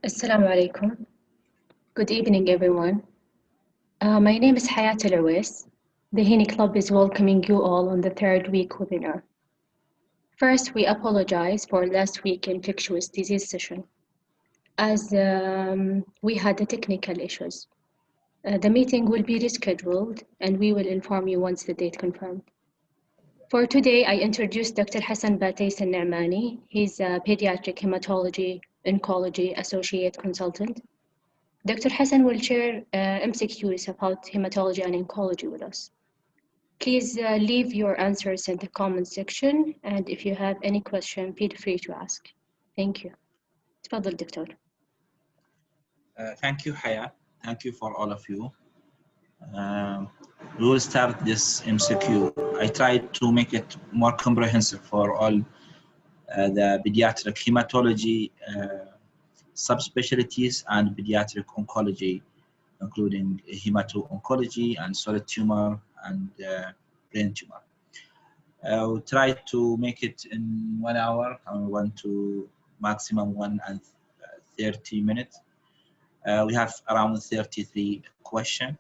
Assalamu alaikum. Good evening, everyone. My name is Hayat Al-Awais. The Thaheen Club is welcoming you all on the third week webinar. First, we apologize for last week's infectious disease session, as we had the technical issues. The meeting will be rescheduled, and we will inform you once the date confirmed. For today, I introduced Dr. Hasan Batis Alnomani. He's a Pediatric Hematology Oncology Associate Consultant. Dr. Hasan will share MCQs about hematology and oncology with us. Please leave your answers in the comment section, and if you have any question, feel free to ask. Thank you. تفضل دكتور. Thank you, Haya. Thank you for all of you. We will start this MCQ. I tried to make it more comprehensive for all the pediatric hematology subspecialties and pediatric oncology, including hemato-oncology and solid tumor and brain tumor. We'll try to make it in 1 hour, and 1 to maximum 1 and 30 minutes. We have around 33 questions.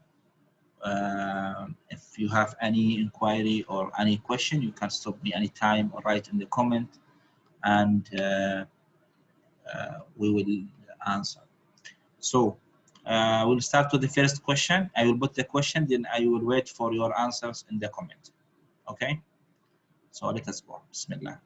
If you have any inquiry or any question, you can stop me anytime or write in the comment, and we will answer. So we'll start with the first question. I will put the question, then I will wait for your answers in the comment. Okay? So let us go. Bismillah.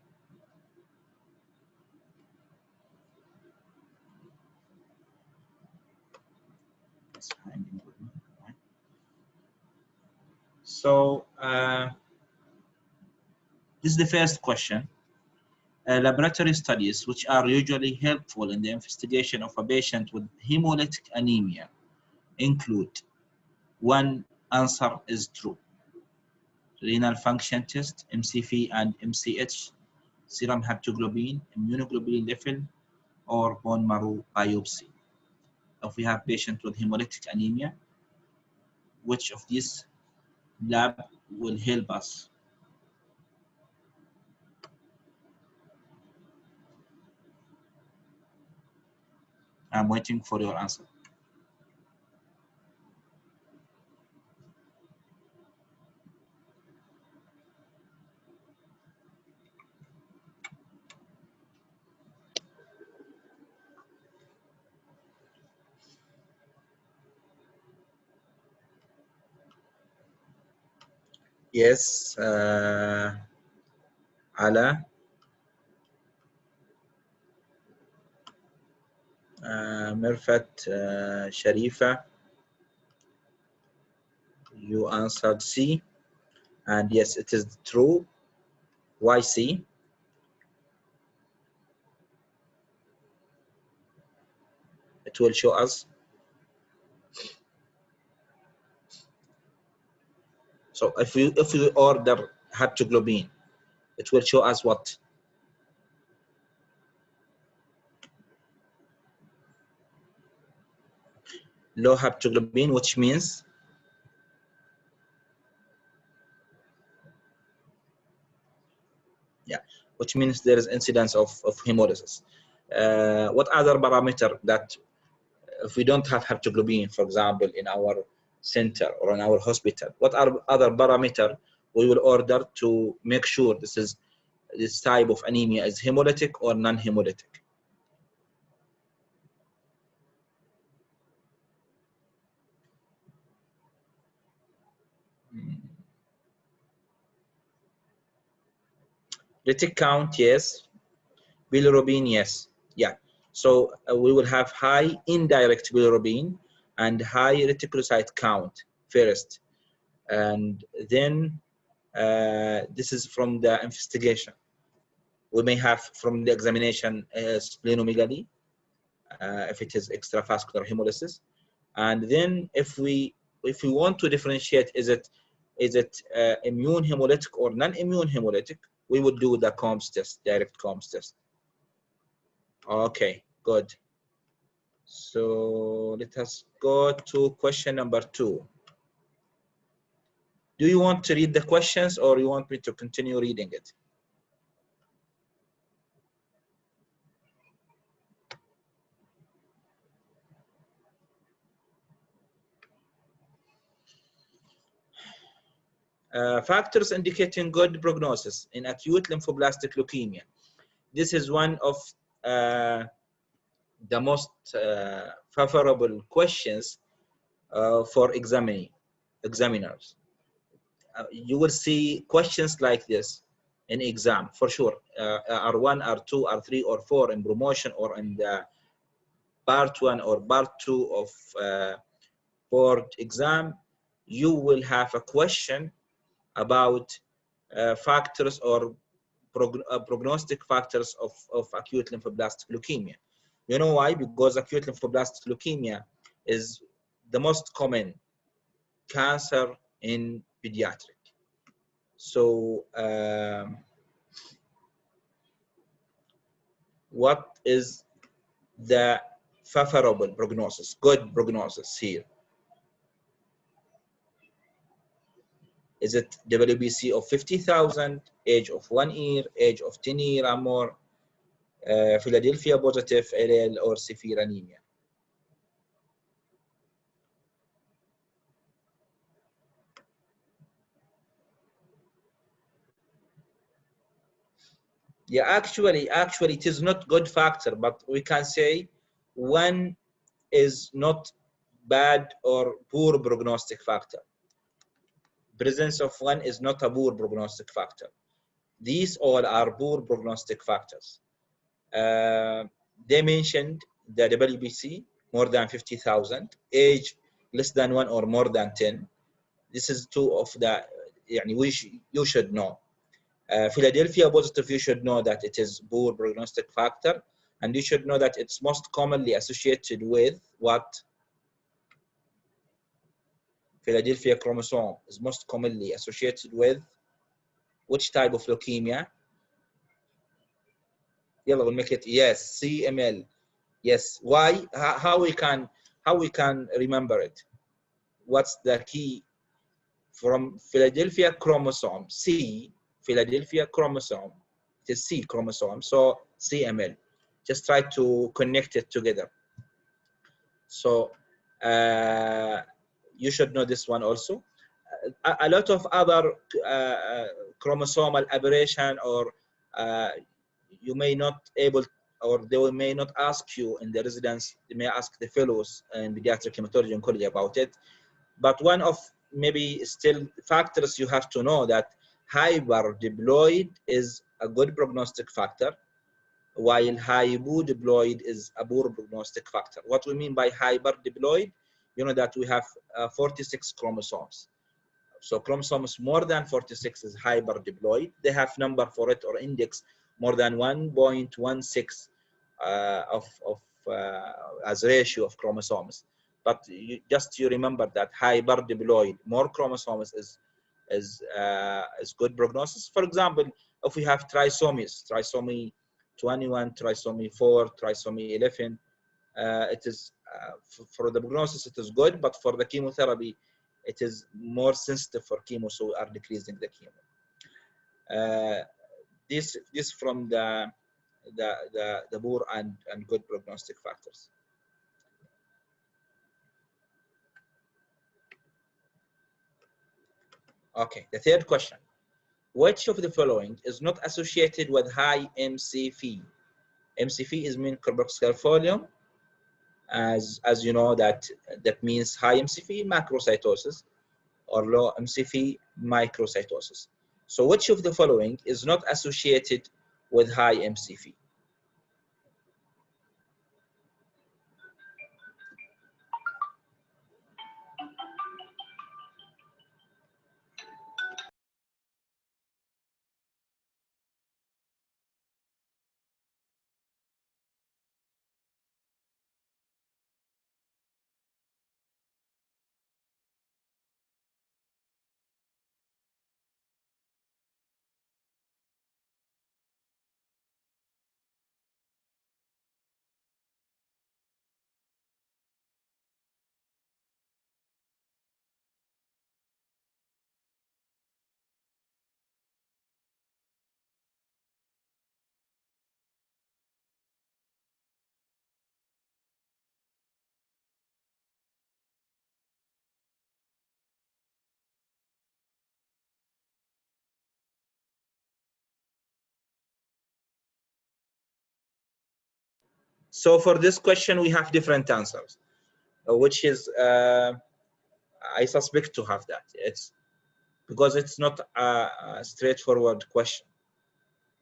So this is the first question. Laboratory studies which are usually helpful in the investigation of a patient with hemolytic anemia include: 1, answer is true, renal function test, MCV and MCH, serum haptoglobin, immunoglobulin level, or bone marrow biopsy. If we have patient with hemolytic anemia, which of these lab will help us? I'm waiting for your answer. Yes, Ala. Mirfat, Sharifa, you answered C, and yes, it is true. Why C? It will show us. So if we order haptoglobin, it will show us what? Low haptoglobin, which means which means there is incidence of hemolysis. What other parameter that if we don't have haptoglobin, for example, in our center or in our hospital, what are other parameter we will order to make sure this type of anemia is hemolytic or non-hemolytic? Retic count, yes. Bilirubin, yes. Yeah. So we will have high indirect bilirubin and high reticulocyte count first, and then this is from the investigation. We may have from the examination splenomegaly if it is extravascular hemolysis, and then if we want to differentiate is it immune hemolytic or non-immune hemolytic, we would do the Combs test, direct Combs test. Okay, good. So let us go to question number 2. Do you want to read the questions or you want me to continue reading it? Factors indicating good prognosis in acute lymphoblastic leukemia. This is one of the most favorable questions for examiners. You will see questions like this in exam for sure. R1, R2, R3, or 4 in promotion, or in the part 1 or part 2 of board exam. You will have a question about factors or prognostic factors of acute lymphoblastic leukemia. You know why? Because acute lymphoblastic leukemia is the most common cancer in pediatric. So what is the favorable prognosis, good prognosis here? Is it WBC of 50,000, age of 1 year, age of 10 year or more, Philadelphia positive allele, or severe anemia? Yeah, actually, it is not good factor, but we can say one is not bad or poor prognostic factor. Presence of one is not a poor prognostic factor. These all are poor prognostic factors. They mentioned the WBC more than 50,000, age less than 1 or more than 10. This is two of the you should know. Philadelphia positive, you should know that it is poor prognostic factor, and you should know that it's most commonly associated with what? Philadelphia chromosome is most commonly associated with which type of leukemia? Yalla, we'll make it, yes, CML. Yes. Why? How we can remember it? What's the key? From Philadelphia chromosome, Philadelphia chromosome, it is C chromosome, so CML. Just try to connect it together. So you should know this one also. A lot of other chromosomal aberration, or you may not able, or they may not ask you in the residence, they may ask the fellows in pediatric hematology oncology about it. But one of maybe still factors you have to know that hyperdiploid is a good prognostic factor, while hypodiploid is a poor prognostic factor. What we mean by hyperdiploid, you know that we have 46 chromosomes. So chromosomes more than 46 is hyperdiploid. They have number for it or index more than 1.16 as ratio of chromosomes. But you remember that hyperdiploid, more chromosomes is good prognosis. For example, if we have trisomy 21, trisomy 4, trisomy 11, it is for the prognosis it is good, but for the chemotherapy it is more sensitive for chemo, so we are decreasing the chemo. This from the poor and good prognostic factors. Okay, the third question. Which of the following is not associated with high MCV? MCV is mean carboxyl volume. As you know, that means high MCV macrocytosis, or low MCV microcytosis. So which of the following is not associated with high MCV? So for this question, we have different answers, which is, I suspect to have that. It's because it's not a straightforward question.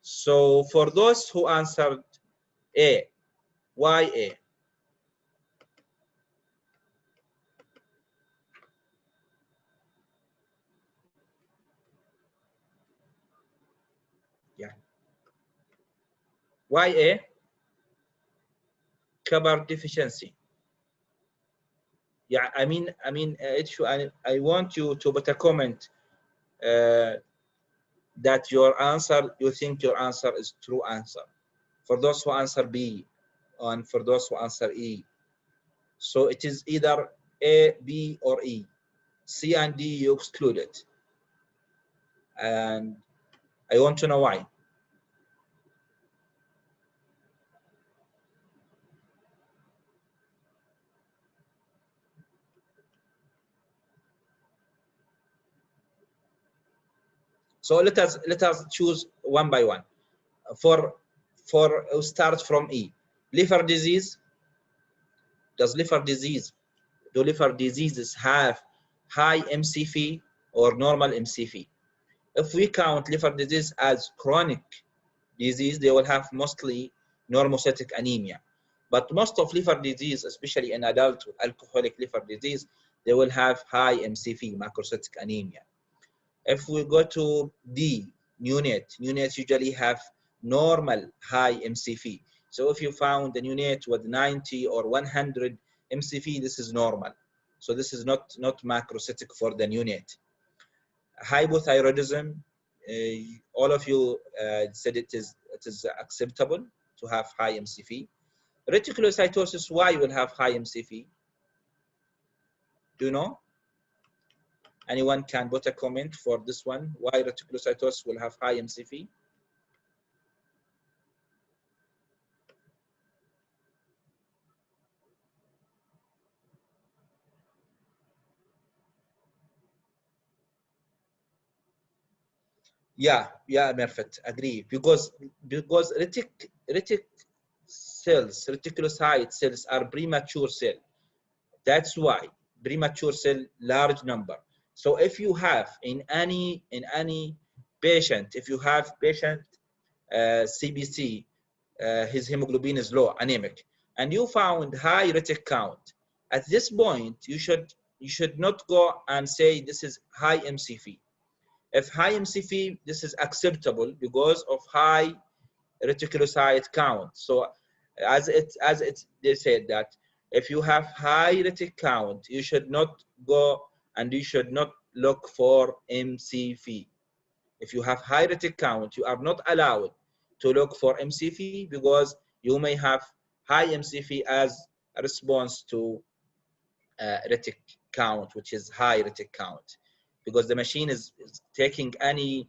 So for those who answered A, why A? Yeah. Why A? Copper deficiency. Yeah, I mean, I want you to put a comment that your answer, you think your answer is true answer. For those who answer B, and for those who answer E. So it is either A, B, or E. C and D you excluded. And I want to know why. So let us choose one by one. For start from E. Liver disease. Do liver diseases have high MCV or normal MCV? If we count liver disease as chronic disease, they will have mostly normocytic anemia. But most of liver disease, especially in adult with alcoholic liver disease, they will have high MCV, macrocytic anemia. If we go to D, neonates usually have normal high MCV. So if you found a neonate with 90 or 100 MCV, this is normal. So this is not macrocytic for the neonate. Hypothyroidism, all of you said it is acceptable to have high MCV. Reticulocytosis, why will have high MCV? Do you know? Anyone can put a comment for this one? Why reticulocytosis will have high MCV? Yeah, perfect. Agree. Because reticulocyte cells are premature cell. That's why premature cell, large number. So if you have in any patient, if you have patient CBC, his hemoglobin is low, anemic, and you found high retic count, at this point you should not go and say this is high MCV. If high MCV, this is acceptable because of high reticulocyte count. So as they said that if you have high retic count, you should not go and you should not look for MCV. If you have high retic count, you are not allowed to look for MCV because you may have high MCV as a response to retic count, which is high retic count, because the machine is taking any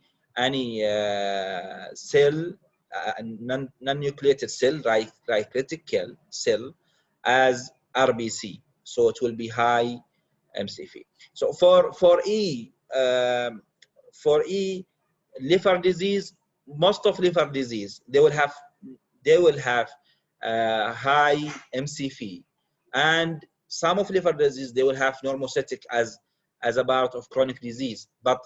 cell, non-nucleated cell, like reticle cell, as RBC, so it will be high MCV. So for E, liver disease, most of liver disease they will have high MCV, and some of liver disease they will have normocytic as a part of chronic disease. But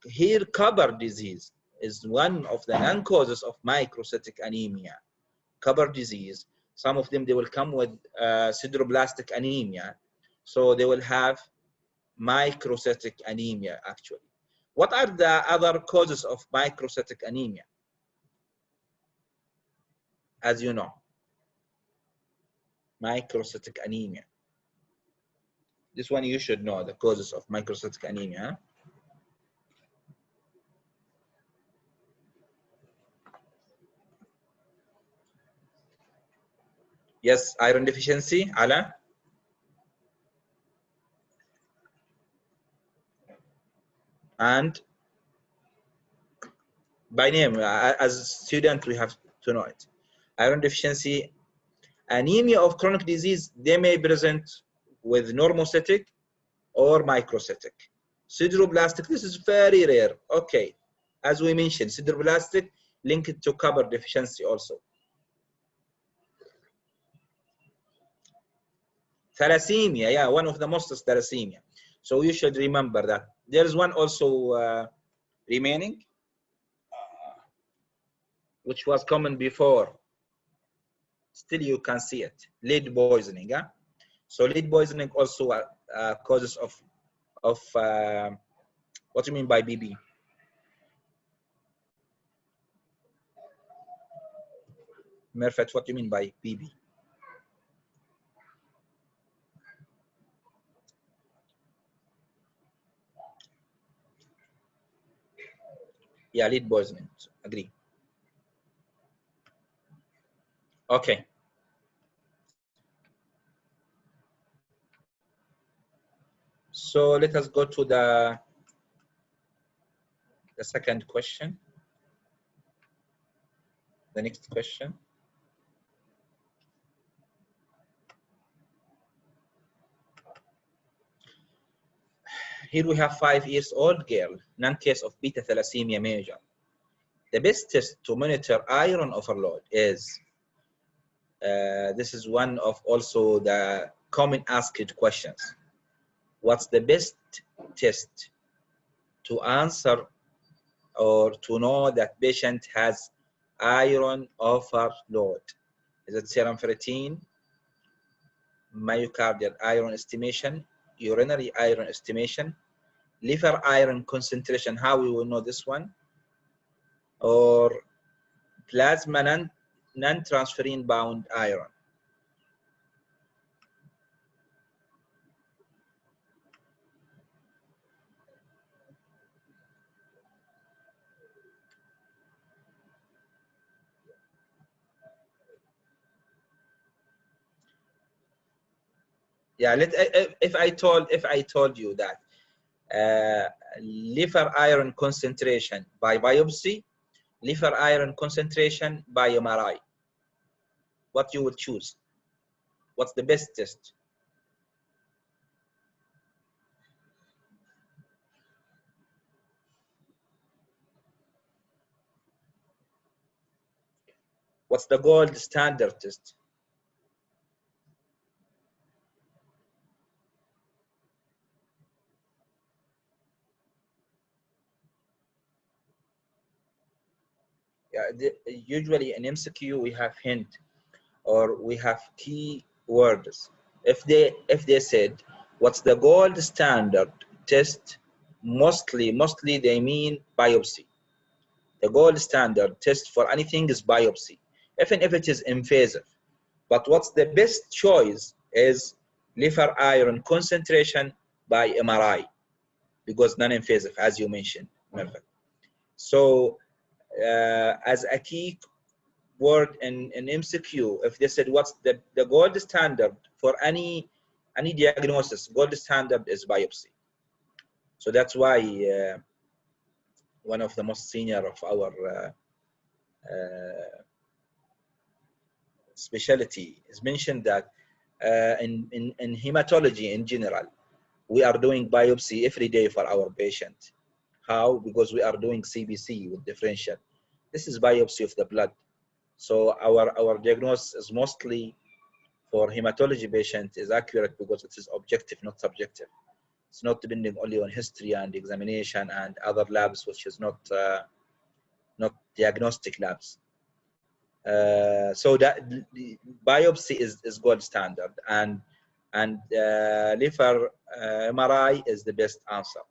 here copper disease is one of the non-causes of microcytic anemia. Copper disease, some of them they will come with sideroblastic anemia, so they will have microcytic anemia actually. What are the other causes of microcytic anemia? As you know, microcytic anemia. This one you should know, the causes of microcytic anemia. Yes, iron deficiency, Ala. And by name, as a student, we have to know it. Iron deficiency, anemia of chronic disease, they may present with normocytic or microcytic. Sideroblastic, this is very rare. Okay, as we mentioned, sideroblastic linked to copper deficiency also. Thalassemia, yeah, one of the most is thalassemia. So you should remember that. There is one also remaining, which was common before. Still you can see it, lead poisoning. Yeah? So lead poisoning also causes of what do you mean by BB? Merfet, what do you mean by BB? Yeah, lead poisoning, agree. Okay. So let us go to the second question. The next question. Here we have 5-year-old girl, non-case of beta thalassemia major. The best test to monitor iron overload is, this is one of also the common asked questions. What's the best test to answer or to know that patient has iron overload? Is it serum ferritin, myocardial iron estimation, urinary iron estimation, liver iron concentration? How we will know this one? Or plasma non-transferrin bound iron? Yeah, if I told you that liver iron concentration by biopsy, liver iron concentration by MRI, what you will choose? What's the best test? What's the gold standard test? Yeah, usually in MCQ we have hint or we have key words. If they said what's the gold standard test, mostly they mean biopsy. The gold standard test for anything is biopsy, even if it is invasive. But what's the best choice is liver iron concentration by MRI, because non-invasive, as you mentioned, Merfet. So as a key word in MCQ, if they said what's the gold standard for any diagnosis, gold standard is biopsy. So that's why one of the most senior of our specialty is mentioned that in hematology in general, we are doing biopsy every day for our patient. How? Because we are doing CBC with differential. This is biopsy of the blood. So our diagnosis is mostly for hematology patient is accurate because it is objective, not subjective. It's not depending only on history and examination and other labs, which is not diagnostic labs. So that biopsy is gold standard, and liver MRI is the best answer.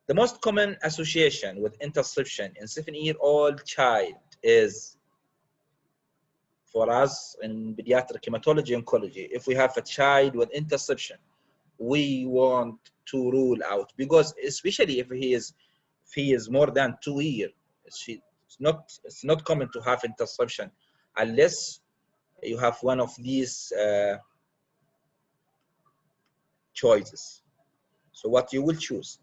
The most common association with interception in 7-year-old child is, for us in pediatric hematology oncology, if we have a child with interception, we want to rule out, because especially if he is more than 2 years, it's not common to have interception unless you have one of these choices. So what you will choose?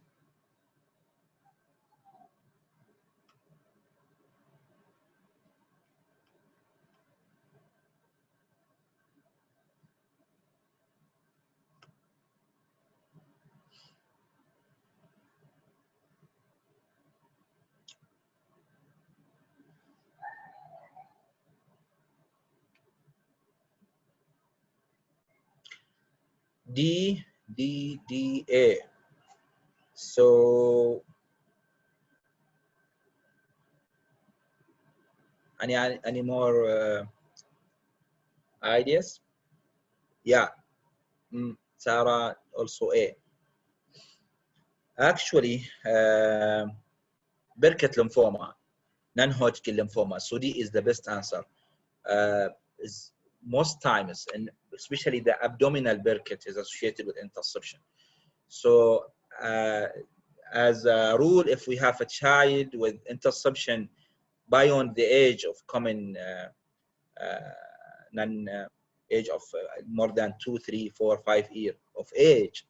A. So any more ideas? Yeah, Sarah also A. Actually, Burkitt lymphoma, non-Hodgkin lymphoma. So D is the best answer. Is most times, and especially the abdominal Burkitt, is associated with interception. So as a rule, if we have a child with interception beyond the age of common age of more than 2, 3, 4, 5 years of age,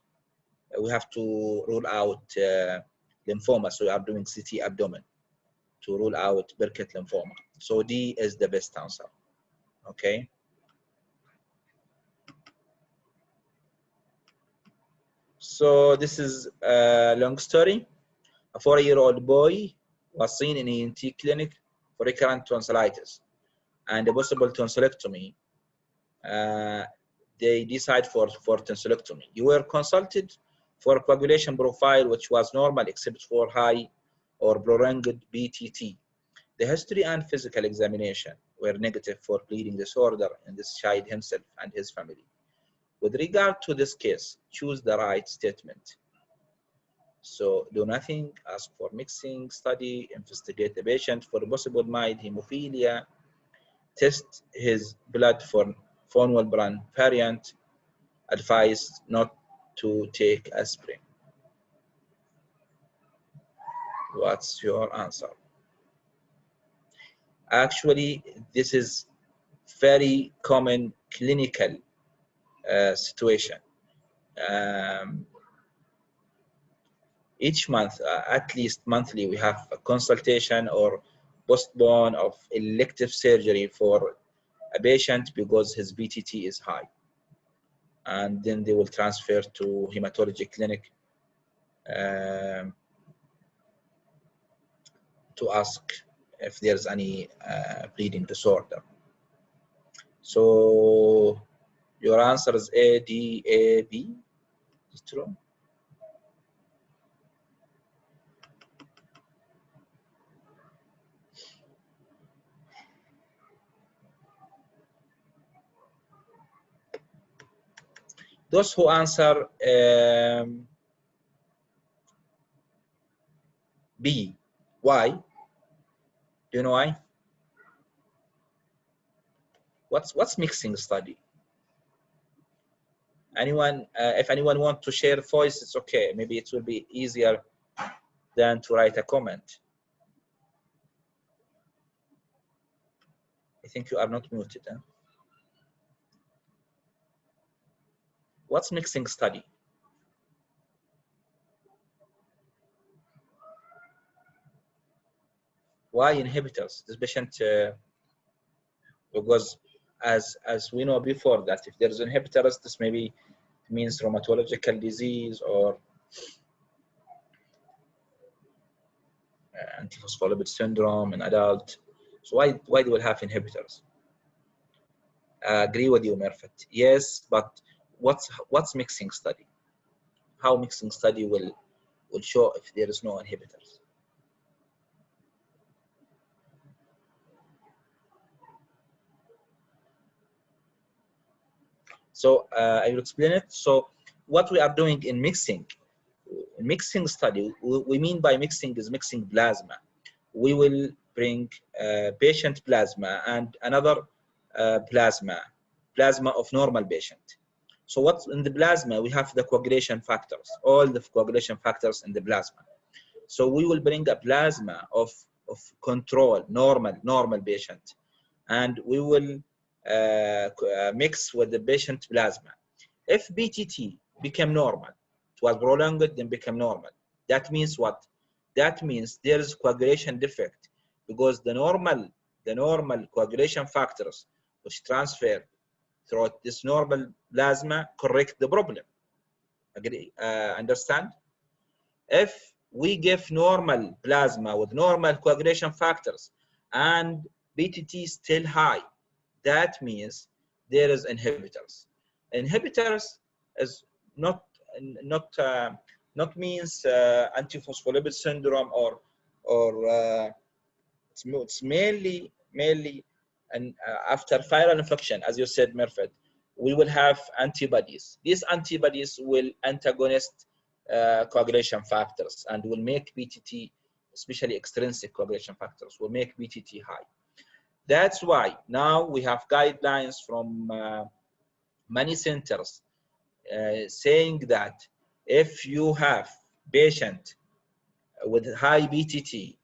we have to rule out lymphoma. So we are doing CT abdomen to rule out Burkitt lymphoma. So D is the best answer. Okay. So this is a long story. A 4-year-old boy was seen in an ENT clinic for recurrent tonsillitis and a possible tonsillectomy. They decide for tonsillectomy. You were consulted for a coagulation profile which was normal except for high or prolonged BTT. The history and physical examination were negative for bleeding disorder in this child himself and his family. With regard to this case, choose the right statement. So do nothing, ask for mixing study, investigate the patient for possible mild hemophilia, test his blood for von Willebrand variant, advise not to take aspirin. What's your answer? Actually, this is very common clinical situation. Each month, at least monthly, we have a consultation or postpone of elective surgery for a patient because his BTT is high. And then they will transfer to hematology clinic to ask if there's any bleeding disorder. So your answer is A, D, A, B. Is it true? Those who answer B, why? Do you know why? What's mixing study? Anyone, if anyone wants to share voice, it's okay. Maybe it will be easier than to write a comment. I think you are not muted. Huh? What's mixing study? Why inhibitors? This patient, because as we know before that if there's inhibitors, this maybe means rheumatological disease or antiphospholipid syndrome in adult. So why do we have inhibitors? I agree with you, Merfet. Yes, but what's mixing study? How mixing study will show if there is no inhibitors? So I will explain it. So what we are doing in mixing study, we mean by mixing is mixing plasma. We will bring patient plasma and another plasma of normal patient. So what's in the plasma? We have the coagulation factors, all the coagulation factors in the plasma. So we will bring a plasma of control, normal patient, and we will mix with the patient plasma. If BTT became normal, it was prolonged, then became normal. That means what? That means there is coagulation defect because the normal coagulation factors which transfer throughout this normal plasma correct the problem. Agree? Understand? If we give normal plasma with normal coagulation factors and BTT still high, that means there is inhibitors. Inhibitors is not means antiphospholipid syndrome or it's mainly and after viral infection, as you said, Merfed, we will have antibodies. These antibodies will antagonist coagulation factors and will make BTT, especially extrinsic coagulation factors, will make BTT high. That's why now we have guidelines from many centers saying that if you have patient with high BTT,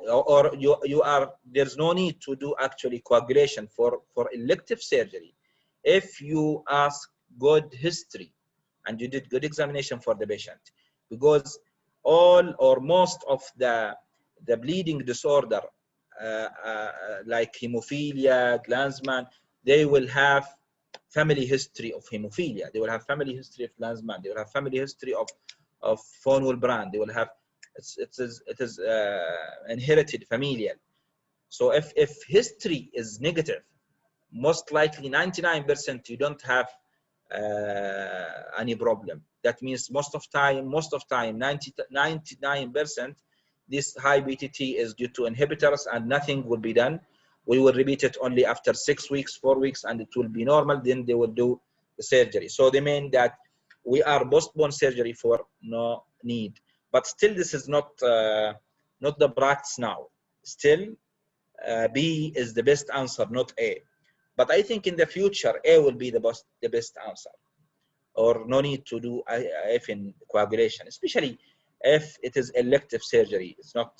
or you are, there's no need to do actually coagulation for elective surgery if you ask good history and you did good examination for the patient, because all or most of the bleeding disorder like hemophilia, Glanzmann, they will have family history of hemophilia, they will have family history of Glanzmann, they will have family history of von Willebrand, they will have it is inherited familial. So if history is negative, most likely 99% you don't have any problem. That means most of time 99% this high BTT is due to inhibitors and nothing will be done. We will repeat it only after 6 weeks, 4 weeks, and it will be normal. Then they will do the surgery. So they mean that we are postpone surgery for no need. But still, this is not the practice now. Still, B is the best answer, not A. But I think in the future, A will be the best answer, or no need to do IF in coagulation, especially if it is elective surgery. It's not.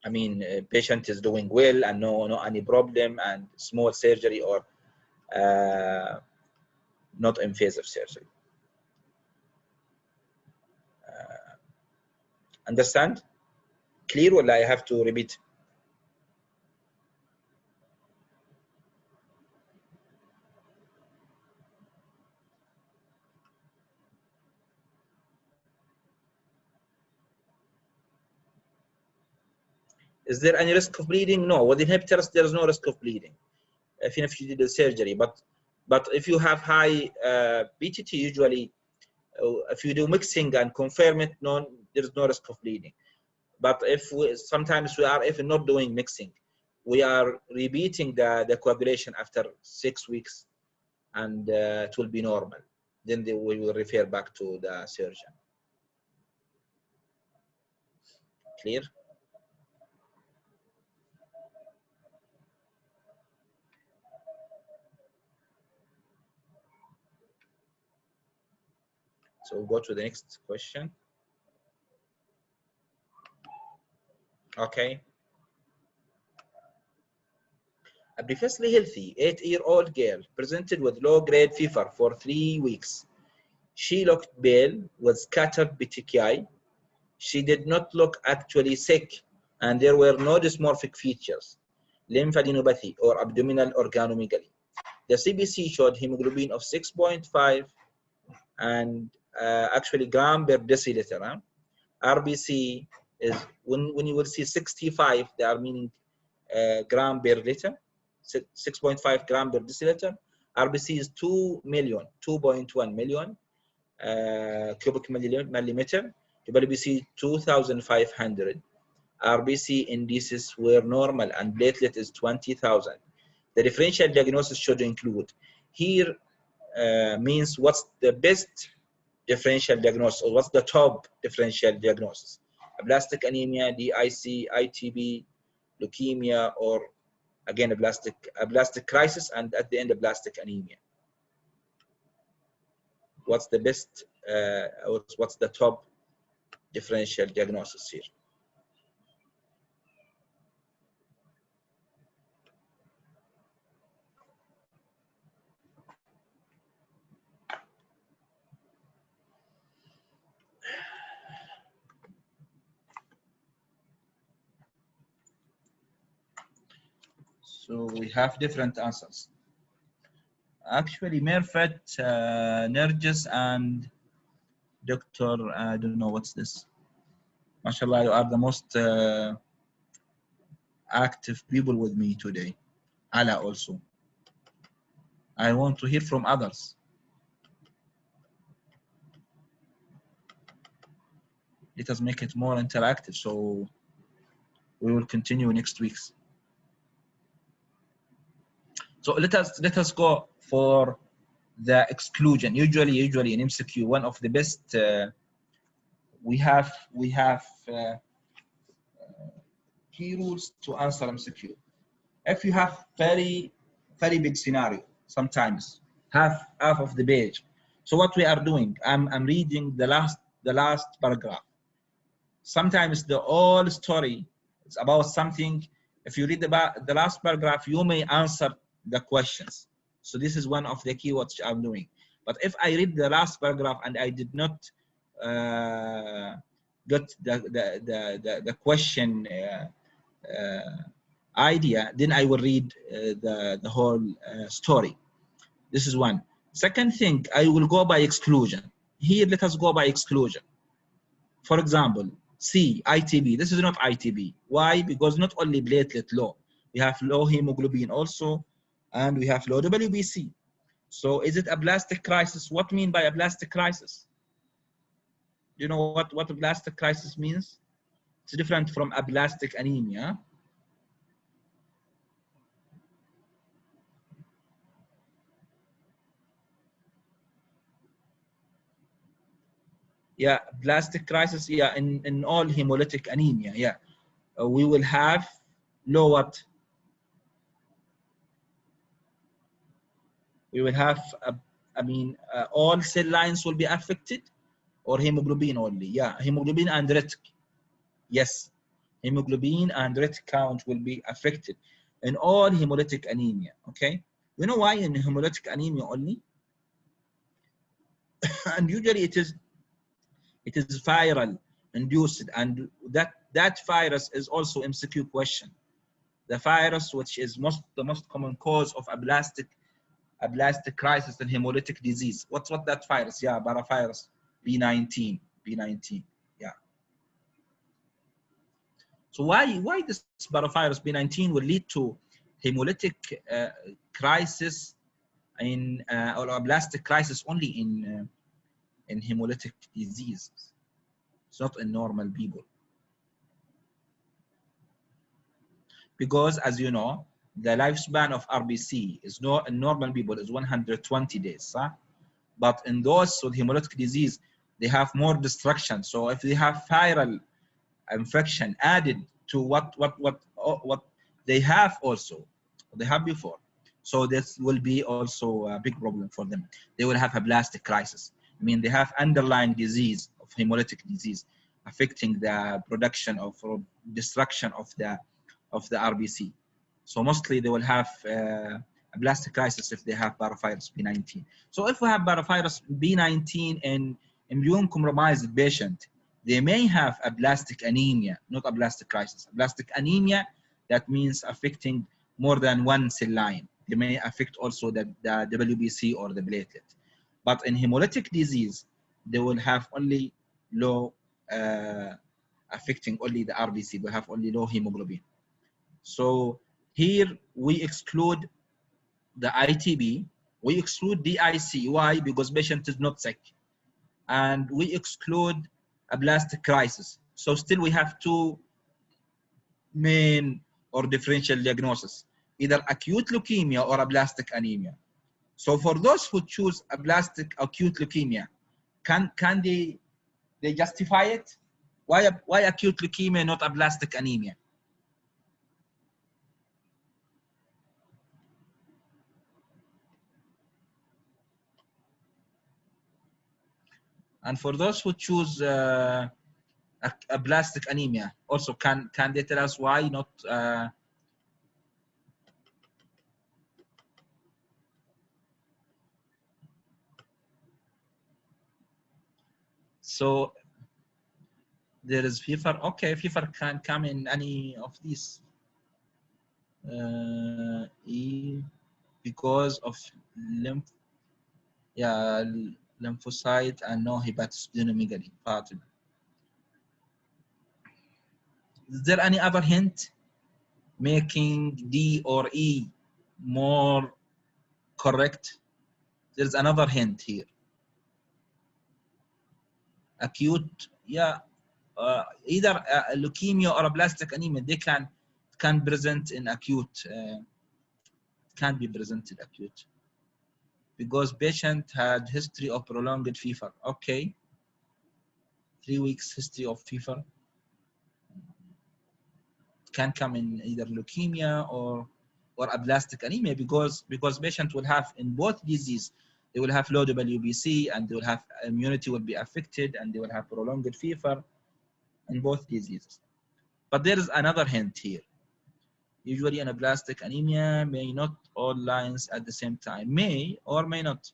I mean, patient is doing well and no any problem, and small surgery or not invasive surgery. Understand? Clear, or I have to repeat? Is there any risk of bleeding? No. With inhibitors, there is no risk of bleeding, even if you did the surgery. But if you have high BTT, usually, if you do mixing and confirm it, no, there is no risk of bleeding. But if sometimes we are even not doing mixing, we are repeating the coagulation after 6 weeks, and it will be normal. Then we will refer back to the surgeon. Clear? So we'll go to the next question. Okay. A previously healthy 8-year-old girl presented with low-grade fever for 3 weeks. She looked pale with scattered petechiae. She did not look actually sick, and there were no dysmorphic features, lymphadenopathy, or abdominal organomegaly. The CBC showed hemoglobin of 6.5 and actually gram per deciliter. Huh? RBC is, when you will see 65, they are meaning gram per liter, 6.5 gram per deciliter. RBC is 2.1 million cubic millimeter. WBC 2,500. RBC indices were normal and platelet is 20,000. The differential diagnosis should include here means what's the best differential diagnosis, or what's the top differential diagnosis? Aplastic anemia, DIC, ITB, leukemia, or again a aplastic crisis, and at the end aplastic anemia. What's the best? What's the top differential diagnosis here? So we have different answers. Actually, Merfet, Nergis, and Dr. I don't know what's this. MashaAllah, you are the most active people with me today. Ala also. I want to hear from others. Let us make it more interactive, so we will continue next weeks. So let us go for the exclusion. Usually in MCQ, one of the best we have key rules to answer MCQ. If you have very big scenario, sometimes half of the page. So what we are doing, I'm reading the last paragraph. Sometimes the whole story is about something. If you read about the last paragraph, you may answer the questions. So this is one of the keywords I'm doing. But if I read the last paragraph and I did not get the question idea, then I will read the whole story. This is one. Second thing, I will go by exclusion. Here, let us go by exclusion. For example, C, ITB. This is not ITB. Why? Because not only platelet low, we have low hemoglobin also, and we have low WBC. So is it a blastic crisis? What do you mean by a blastic crisis? Do you know what a blastic crisis means? It's different from ablastic anemia. Yeah, blastic crisis, yeah, in all hemolytic anemia, yeah. We will have low what? We will have, all cell lines will be affected, or hemoglobin only? Yeah, hemoglobin and red. Yes, hemoglobin and red count will be affected in all hemolytic anemia, okay? You know why in hemolytic anemia only? And usually it is viral induced, and that virus is also MCQ question. The virus which is the most common cause of ablastic crisis and hemolytic disease. What's that virus? Yeah, paravirus B19. Yeah. So why this paravirus B19 will lead to hemolytic crisis or ablastic crisis only in hemolytic disease? It's not in normal people. Because as you know, the lifespan of RBC is in normal people is 120 days. Huh? But in those with hemolytic disease, they have more destruction. So if they have viral infection added to what they have also, they have before, so this will be also a big problem for them. They will have a blastic crisis. I mean, they have underlying disease of hemolytic disease affecting the production of or destruction of the RBC. So mostly they will have a blastic crisis if they have paravirus B19. So if we have paravirus B19 in immune compromised patient, they may have a blastic anemia, not a blastic crisis. A blastic anemia, that means affecting more than one cell line. They may affect also the WBC or the platelet. But in hemolytic disease, they will have only low, affecting only the RBC. They have only low hemoglobin. So here we exclude the ITB, we exclude DIC. Why? Because patient is not sick. And we exclude a blastic crisis. So still we have two main or differential diagnosis, either acute leukemia or a blastic anemia. So for those who choose a blastic acute leukemia, can they justify it? Why acute leukemia, not a blastic anemia? And for those who choose a blastic anemia, also can they tell us why not? So there is fever. Okay, fever can come in any of these. Because of lymphocyte and no hepatosplenomegaly. Is there any other hint making D or E more correct. There's another hint here. Acute, yeah, either a leukemia or a blastic anemia, they can present in acute, can't be presented acute because patient had history of prolonged fever. Okay, 3 weeks history of fever. It can come in either leukemia or a blastic anemia because patient will have in both disease, they will have low WBC and they will have immunity will be affected and they will have prolonged fever in both diseases. But there is another hint here. Usually anaplastic anemia may not all lines at the same time, may or may not.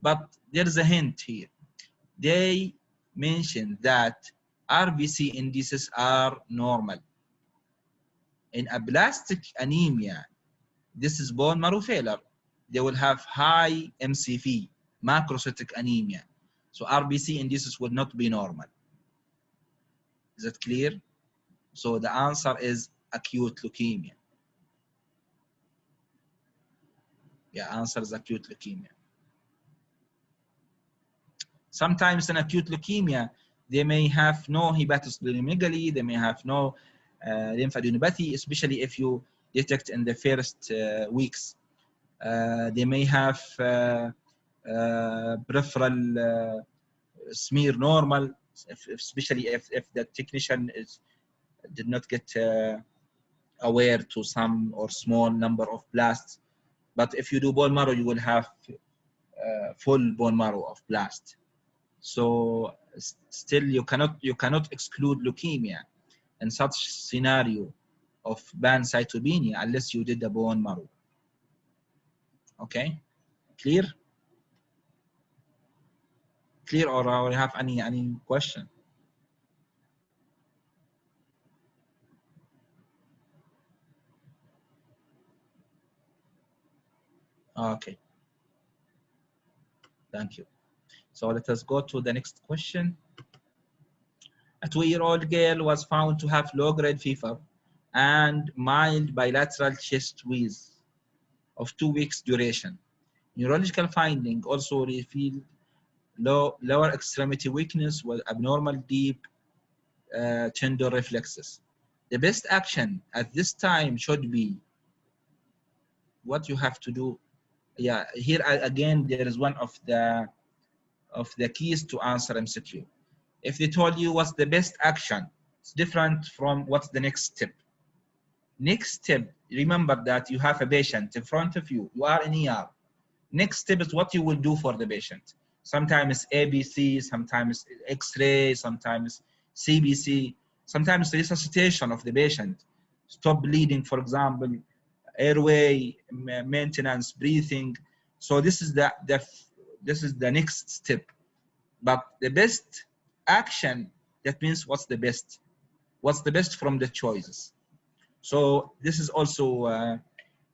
But there is a hint here. They mentioned that RBC indices are normal. In aplastic anemia, this is bone marrow failure. They will have high MCV, macrocytic anemia. So RBC indices will not be normal. Is that clear? So the answer is acute leukemia. Yeah, answer is acute leukemia. Sometimes in acute leukemia, they may have no hepatosplenomegaly, they may have no lymphadenopathy, especially if you detect in the first weeks. They may have peripheral smear normal, especially if the technician did not get aware to some or small number of blasts. But if you do bone marrow, you will have full bone marrow of blast. So still you cannot exclude leukemia in such scenario of pancytopenia unless you did the bone marrow. Okay, clear? Clear, or you have any question? Okay, thank you. So let us go to the next question. A 2-year-old girl was found to have low-grade fever and mild bilateral chest wheeze of 2 weeks duration. Neurological finding also revealed lower extremity weakness with abnormal deep tender reflexes. The best action at this time should be what you have to do. Yeah, here again there is one of the keys to answer MCQ. If they told you what's the best action, it's different from what's the next step. Next step, remember that you have a patient in front of you, you are in ER. Next step is what you will do for the patient. Sometimes ABC, sometimes X-ray, sometimes CBC, sometimes resuscitation of the patient. Stop bleeding, for example, airway maintenance, breathing. So this is the next step. But the best action, that means what's the best? What's the best from the choices? So this is also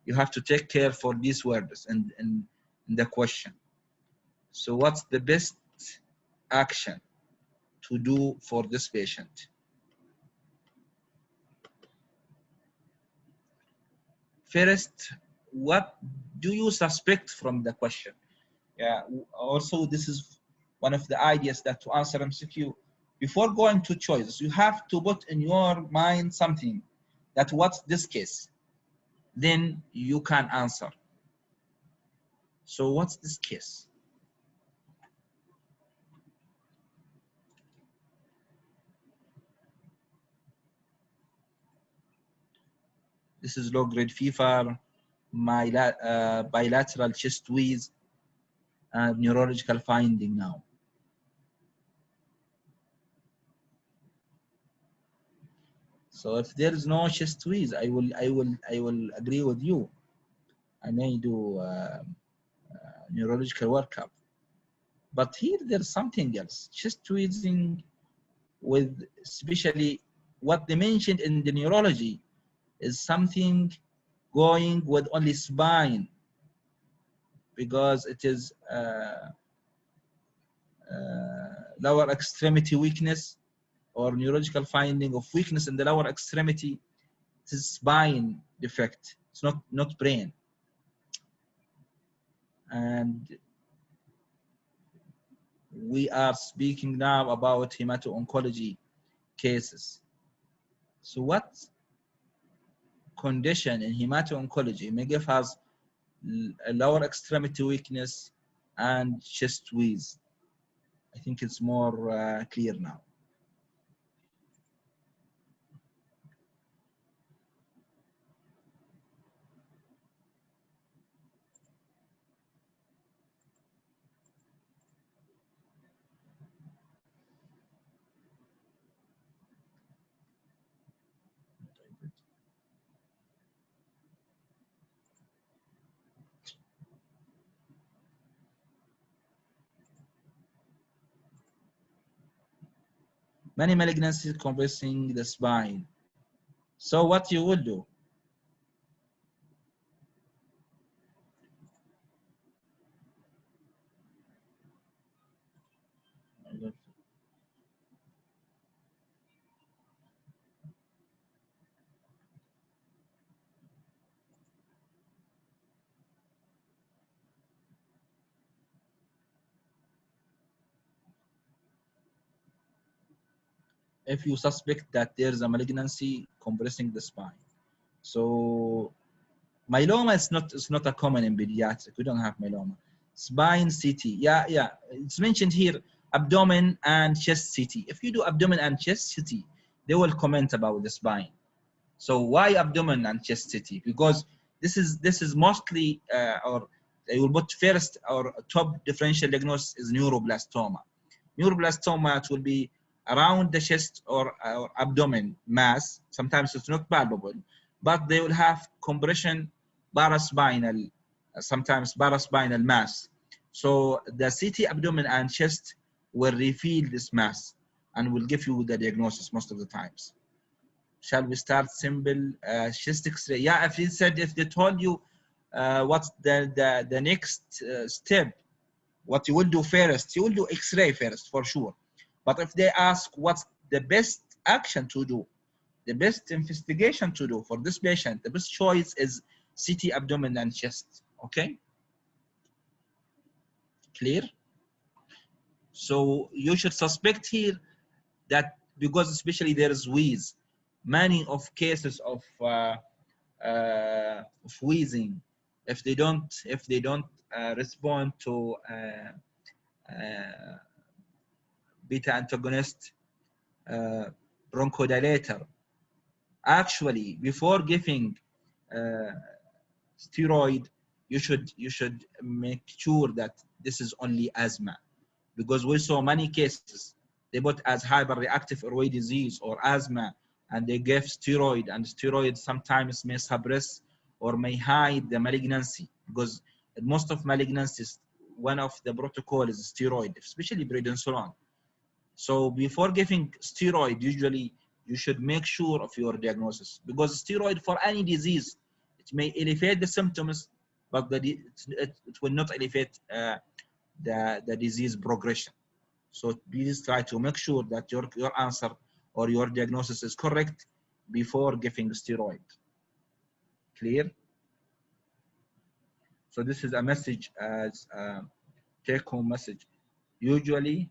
you have to take care for these words in the question. So what's the best action to do for this patient? First, what do you suspect from the question? Yeah, also this is one of the ideas that to answer MCQ, before going to choices, you have to put in your mind something that what's this case? Then you can answer. So what's this case? This is low-grade fever, bilateral chest wheeze, and neurological finding now. So if there is no chest wheeze, I will agree with you. I may do neurological workup. But here there's something else. Chest wheezing with especially what they mentioned in the neurology is something going with only spine because it is lower extremity weakness or neurological finding of weakness in the lower extremity. It is spine defect. It's not brain. And we are speaking now about hemato-oncology cases. So what condition in hemato-oncology may give us a lower extremity weakness and chest wheeze? I think it's more clear now. Many malignancies compressing the spine. So what you will do? If you suspect that there's a malignancy compressing the spine. So myeloma is not a common in pediatric. We don't have myeloma. Spine CT. Yeah. It's mentioned here abdomen and chest CT. If you do abdomen and chest CT, they will comment about the spine. So why abdomen and chest CT? Because this is mostly or they will put first or top differential diagnosis is neuroblastoma. Neuroblastoma, it will be around the chest or abdomen mass. Sometimes it's not palpable, but they will have compression paraspinal, sometimes paraspinal mass. So the CT abdomen and chest will reveal this mass and will give you the diagnosis most of the times. Shall we start simple chest X-ray? Yeah, if they told you what's the next step, what you will do first, you will do X-ray first for sure. But if they ask what's the best action to do, the best investigation to do for this patient, the best choice is CT abdomen and chest. Okay, clear? So you should suspect here that because especially there is wheeze, many of cases of wheezing, if they don't respond to beta antagonist bronchodilator, actually before giving steroid, you should make sure that this is only asthma, because we saw many cases they put as hyperreactive airway disease or asthma, and they gave steroid, and steroids sometimes may suppress or may hide the malignancy, because in most of malignancies, one of the protocol is steroid, especially prednisolone. So before giving steroid, usually you should make sure of your diagnosis, because steroid for any disease, it may elevate the symptoms, but it will not elevate the disease progression. So please try to make sure that your answer or your diagnosis is correct before giving steroid. Clear? So this is a message as a take-home message. Usually,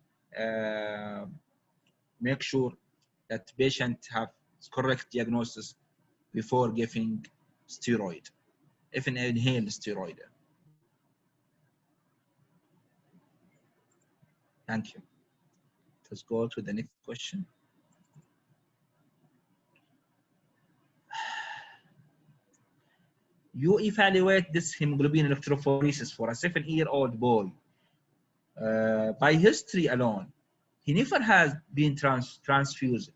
make sure that patient have correct diagnosis before giving steroid, even inhaled steroid. Thank you. Let's go to the next question. You evaluate this hemoglobin electrophoresis for a 7-year-old boy. By history alone, he never has been transfused,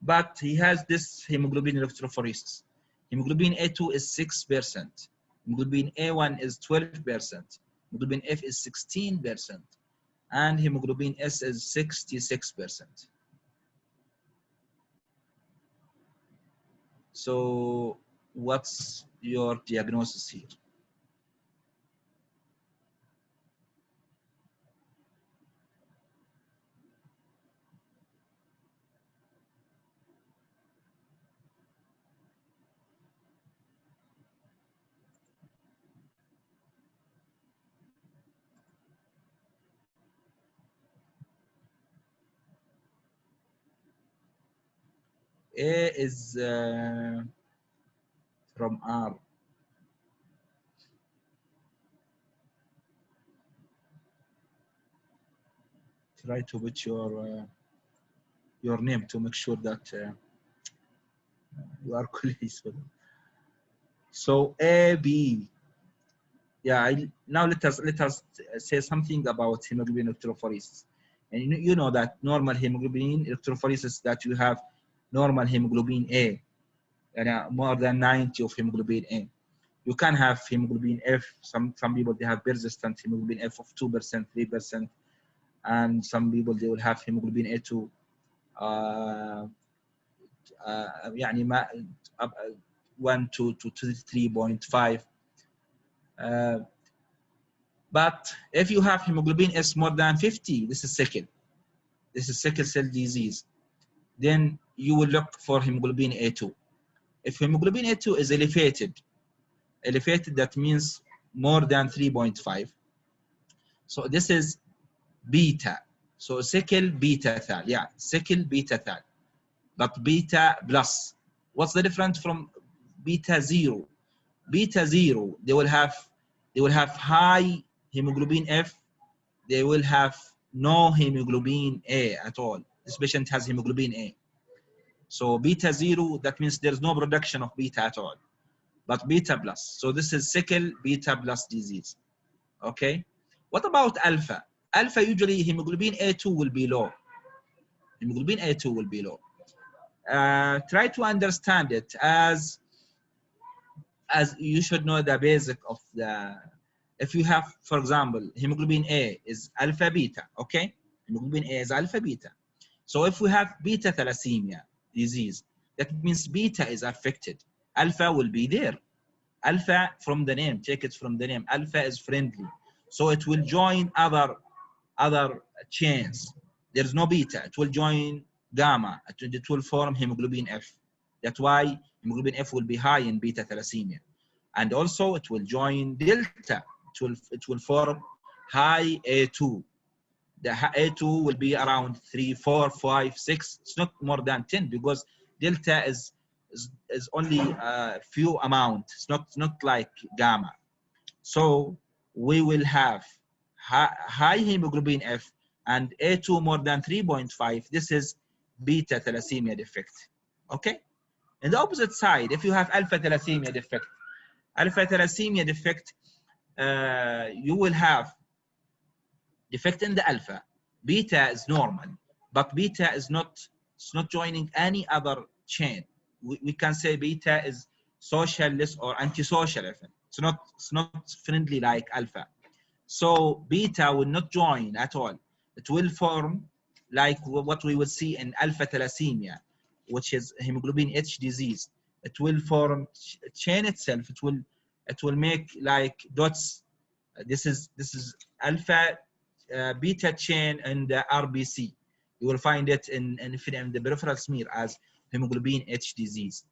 but he has this hemoglobin electrophoresis. Hemoglobin A2 is 6%, hemoglobin A1 is 12%, hemoglobin F is 16%, and hemoglobin S is 66%. So what's your diagnosis here? A is from R. Try to put your name to make sure that you are colleagues with them. So A, B. Yeah, now let us say something about hemoglobin electrophoresis. And you know that normal hemoglobin electrophoresis, that you have normal hemoglobin A, and more than 90 of hemoglobin A. You can have hemoglobin F. Some people, they have persistent hemoglobin F of 2%, 3%, and some people they will have hemoglobin A2 يعني ما 1 to 3.5. But if you have hemoglobin S more than 50, this is sickle. This is sickle cell disease. Then you will look for hemoglobin A2. If hemoglobin A2 is elevated, that means more than 3.5. So this is beta. So sickle beta thal. Yeah, sickle beta thal. But beta plus. What's the difference from beta 0? Beta 0, they will have high hemoglobin F. They will have no hemoglobin A at all. This patient has hemoglobin A. So beta 0, that means there's no production of beta at all. But beta plus. So this is sickle beta plus disease. Okay. What about alpha? Alpha, usually hemoglobin A2 will be low. Hemoglobin A2 will be low. Try to understand it as you should know the basic of the. If you have, for example, hemoglobin A is alpha beta, okay? Hemoglobin A is alpha beta. So if we have beta thalassemia disease, that means beta is affected. Alpha will be there. Alpha, from the name, take it from the name. Alpha is friendly, so it will join other chains. There's no beta. It will join gamma. It will form hemoglobin F. That's why hemoglobin F will be high in beta thalassemia. And also it will join delta. It will form high A2. The A2 will be around 3, 4, 5, 6. It's not more than 10, because delta is only a few amount. It's not like gamma. So we will have high hemoglobin F and A2 more than 3.5. This is beta thalassemia defect. Okay? In the opposite side, if you have alpha thalassemia defect, you will have defect in the alpha. Beta is normal, but beta is not joining any other chain. We can say beta is socialist or antisocial. It's not friendly like alpha. So beta will not join at all. It will form like what we will see in alpha thalassemia, which is hemoglobin H disease. It will form chain itself. It will make like dots. This is alpha beta chain in the RBC. You will find it in the peripheral smear as hemoglobin H disease.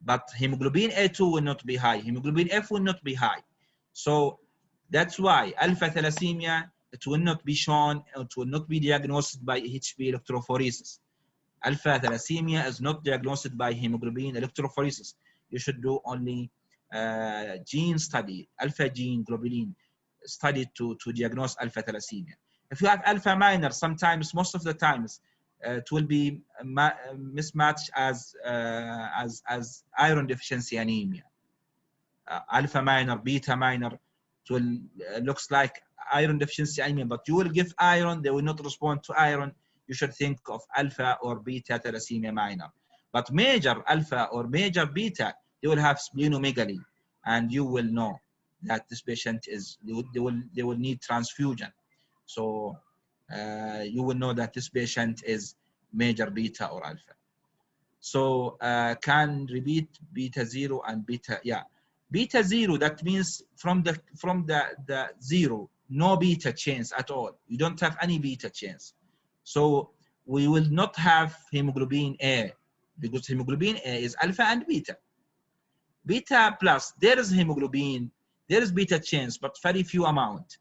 But hemoglobin A2 will not be high. Hemoglobin F will not be high. So that's why alpha thalassemia, it will not be shown, it will not be diagnosed by HP electrophoresis. Alpha thalassemia is not diagnosed by hemoglobin electrophoresis. You should do only gene study, alpha gene globulin study to diagnose alpha thalassemia. If you have alpha minor, sometimes, most of the times, it will be mismatched as iron deficiency anemia. Alpha minor, beta minor, it will looks like iron deficiency anemia, but you will give iron, they will not respond to iron. You should think of alpha or beta thalassemia minor. But major alpha or major beta, they will have splenomegaly, and you will know that this patient is, they will need transfusion. So you will know that this patient is major beta or alpha. So can repeat beta 0 and beta, yeah. Beta 0, that means from the 0, no beta chains at all. You don't have any beta chains. So we will not have hemoglobin A, because hemoglobin A is alpha and beta. Beta plus, there is hemoglobin, there is beta chains, but very few amount.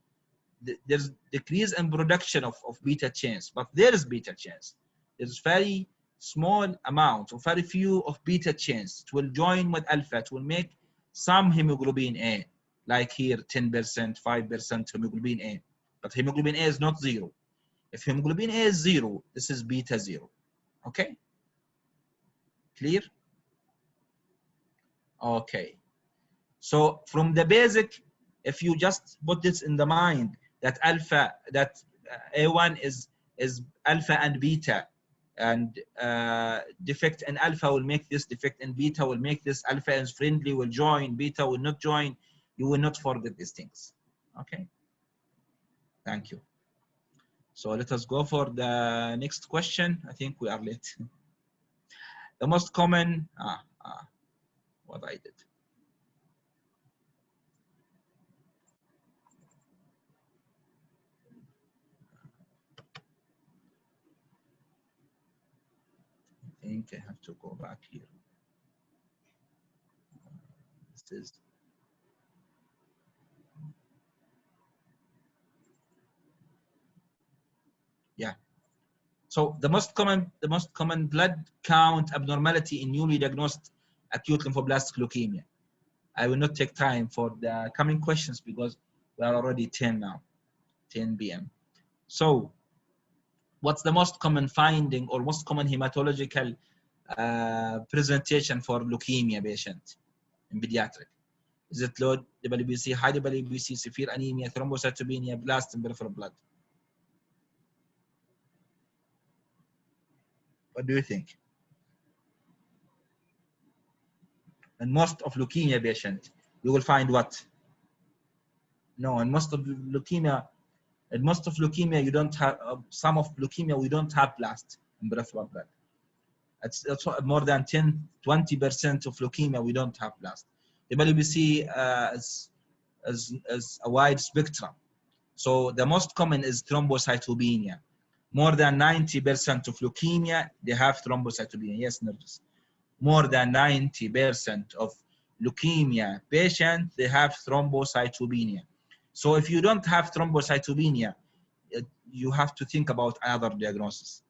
There's decrease in production of beta chains, but there is beta chains. There's very small amount of very few of beta chains. It will join with alpha. It will make some hemoglobin A, like here 10%, 5% hemoglobin A. But hemoglobin A is not zero. If hemoglobin A is zero, this is beta zero. Okay? Clear? Okay. So from the basic, if you just put this in the mind that alpha, that A1 is alpha and beta, and defect in alpha will make this, defect in beta will make this, alpha is friendly, will join, beta will not join, you will not forget these things. Okay? Thank you. So let us go for the next question. I think we are late. The most common, what I did. I think I have to go back here. This is, yeah. So the most common blood count abnormality in newly diagnosed acute lymphoblastic leukemia. I will not take time for the coming questions because we are already 10 now, 10 p.m. So what's the most common finding or most common hematological presentation for leukemia patient in pediatric? Is it low WBC, high WBC, severe anemia, thrombocytopenia, blast in peripheral blood? What do you think? And most of leukemia patient, you will find what? No, and most of leukemia, you don't have, some of leukemia, we don't have blast in peripheral blood. It's more than 10-20% of leukemia, we don't have blast. The WBC is a wide spectrum. So the most common is thrombocytopenia. More than 90% of leukemia, they have thrombocytopenia. Yes, Nervous. More than 90% of leukemia patients, they have thrombocytopenia. So if you don't have thrombocytopenia, you have to think about other diagnosis.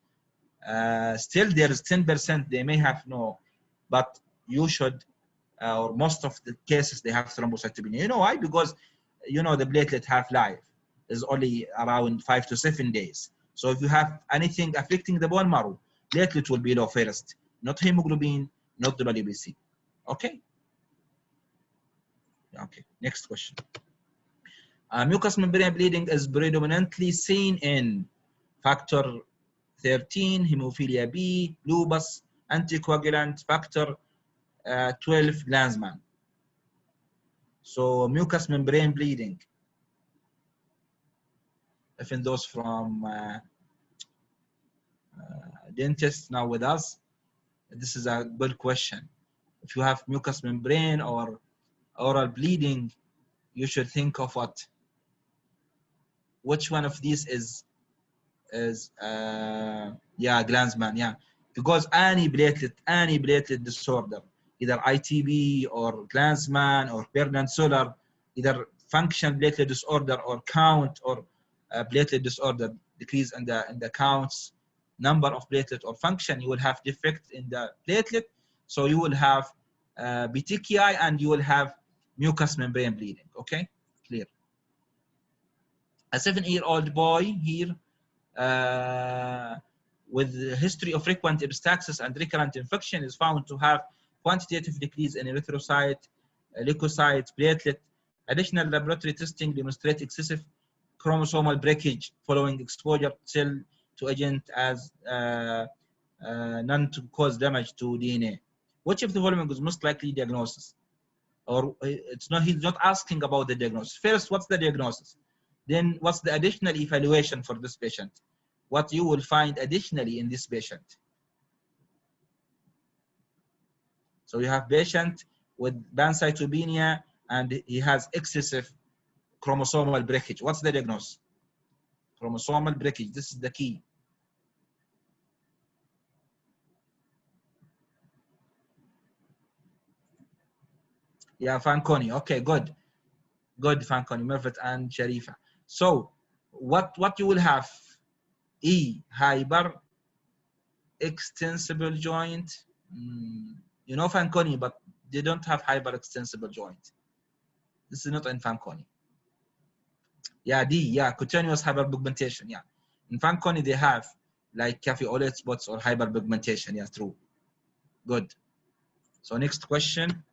Still, there is 10% they may have no, but you should, or most of the cases, they have thrombocytopenia. You know why? Because, you know, the platelet half-life is only around 5 to 7 days. So if you have anything affecting the bone marrow, platelet will be low first, not hemoglobin, not the WBC. Okay? Okay, next question. Mucous membrane bleeding is predominantly seen in factor 13, hemophilia B, lupus, anticoagulant, factor 12, Glanzmann. So mucous membrane bleeding. Even those from dentists now with us, this is a good question. If you have mucous membrane or oral bleeding, you should think of what? Which one of these is yeah, Glanzmann, yeah. Because any platelet disorder, either ITB or Glanzmann or Bernard-Soller, either function platelet disorder or count or platelet disorder, decrease in the counts, number of platelet or function, you will have defect in the platelet. So you will have petechiae and you will have mucous membrane bleeding. Okay, clear. A 7-year-old boy here with a history of frequent epistaxis and recurrent infection is found to have quantitative decrease in erythrocyte, leukocyte, platelet. Additional laboratory testing demonstrate excessive chromosomal breakage following exposure to agent as none to cause damage to DNA. Which of the following is most likely diagnosis? Or it's not, he's not asking about the diagnosis. First, what's the diagnosis? Then what's the additional evaluation for this patient? What you will find additionally in this patient. So you have patient with pancytopenia and he has excessive chromosomal breakage. What's the diagnosis? Chromosomal breakage, this is the key. Yeah, Fanconi, okay, good. Good, Fanconi, Mervet and Sharifa. So what you will have? E, hyper extensible joint. You know Fanconi, but they don't have hyperextensible joint. This is not in Fanconi. Yeah, D, yeah, cutaneous hyperpigmentation, yeah. In Fanconi, they have like cafe-olate spots or hyperpigmentation, yeah, true. Good. So next question.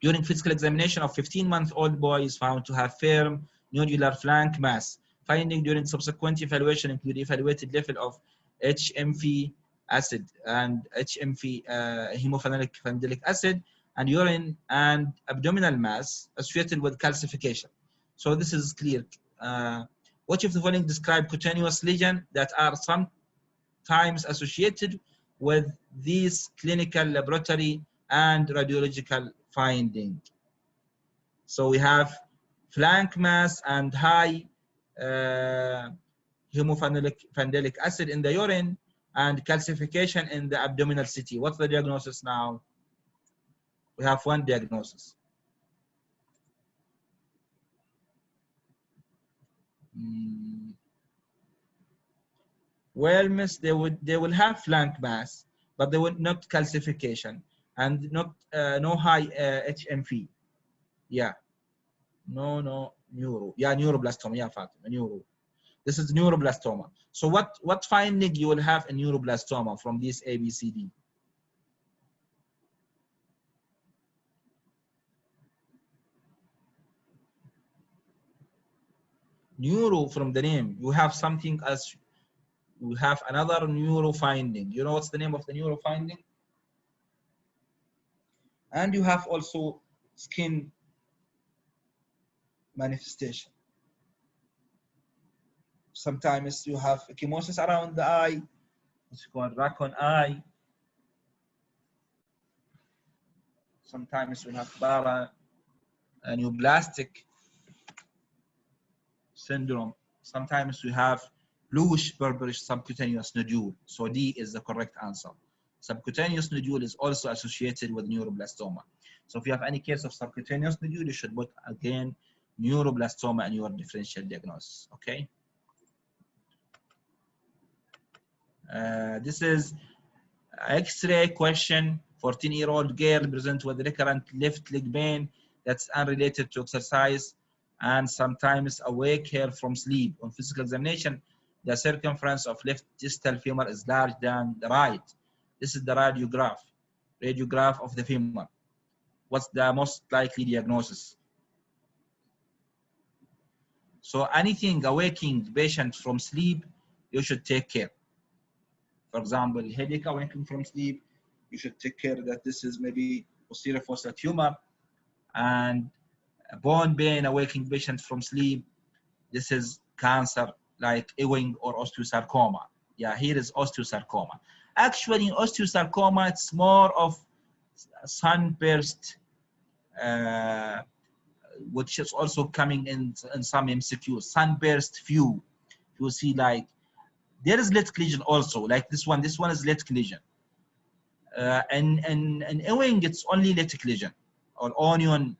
During physical examination of 15-month-old boy is found to have firm nodular flank mass. Finding during subsequent evaluation include evaluated level of HMV acid and HMV hemophenolic acid and urine and abdominal mass associated with calcification. So this is clear. Which of the following describe cutaneous lesions that are sometimes associated with these clinical, laboratory, and radiological finding? So we have flank mass and high hemophenolic acid in the urine and calcification in the abdominal city. What's the diagnosis now? We have one diagnosis. Well, miss, they will have flank mass, but they will not calcification and not no high HMV. Yeah, no neuro. Yeah, neuroblastoma. Yeah, Fatima, neuro. This is neuroblastoma. So what finding you will have in neuroblastoma from this ABCD? Neuro from the name, you have something as you have another neuro finding. You know what's the name of the neuro finding? And you have also skin manifestation. Sometimes you have ecchymosis around the eye. It's called raccoon eye. Sometimes we have neuroblastic syndrome. Sometimes we have bluish purplish subcutaneous nodule. So D is the correct answer. Subcutaneous nodule is also associated with neuroblastoma. So if you have any case of subcutaneous nodule, you should put again neuroblastoma in your differential diagnosis. Okay. This is X-ray question. 14-year-old girl present with recurrent left leg pain that's unrelated to exercise and sometimes awake her from sleep. On physical examination, the circumference of left distal femur is larger than the right. This is the radiograph of the femur. What's the most likely diagnosis? So anything awaking the patient from sleep, you should take care. For example, headache awakening from sleep, you should take care that this is maybe posterior fossa tumor, and bone pain awakening patient from sleep, this is cancer like Ewing or osteosarcoma. Yeah, here is osteosarcoma. Actually, in osteosarcoma, it's more of sunburst, which is also coming in some MCQs, sunburst view. You see like, there is lytic lesion also, like this one is lytic lesion. And Ewing, it's only lytic lesion or onion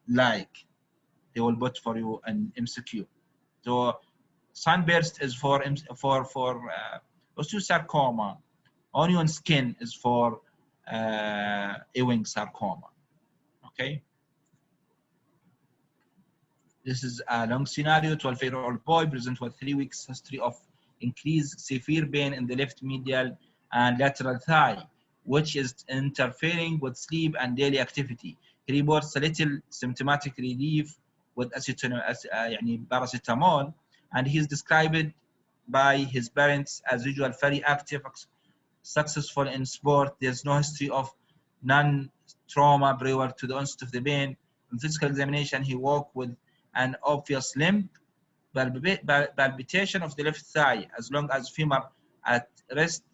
like they will put for you an MCQ. So sunburst is for osteosarcoma. Onion skin is for Ewing sarcoma. Okay. This is a long scenario. 12-year-old boy present with 3 weeks history of increased severe pain in the left medial and lateral thigh, which is interfering with sleep and daily activity. He reports a little symptomatic relief with paracetamol, and he is described by his parents as usual very active, successful in sport. There's no history of non-trauma prior to the onset of the pain. In physical examination, he walked with an obvious limp, palpitation of the left thigh as long as femur at rest,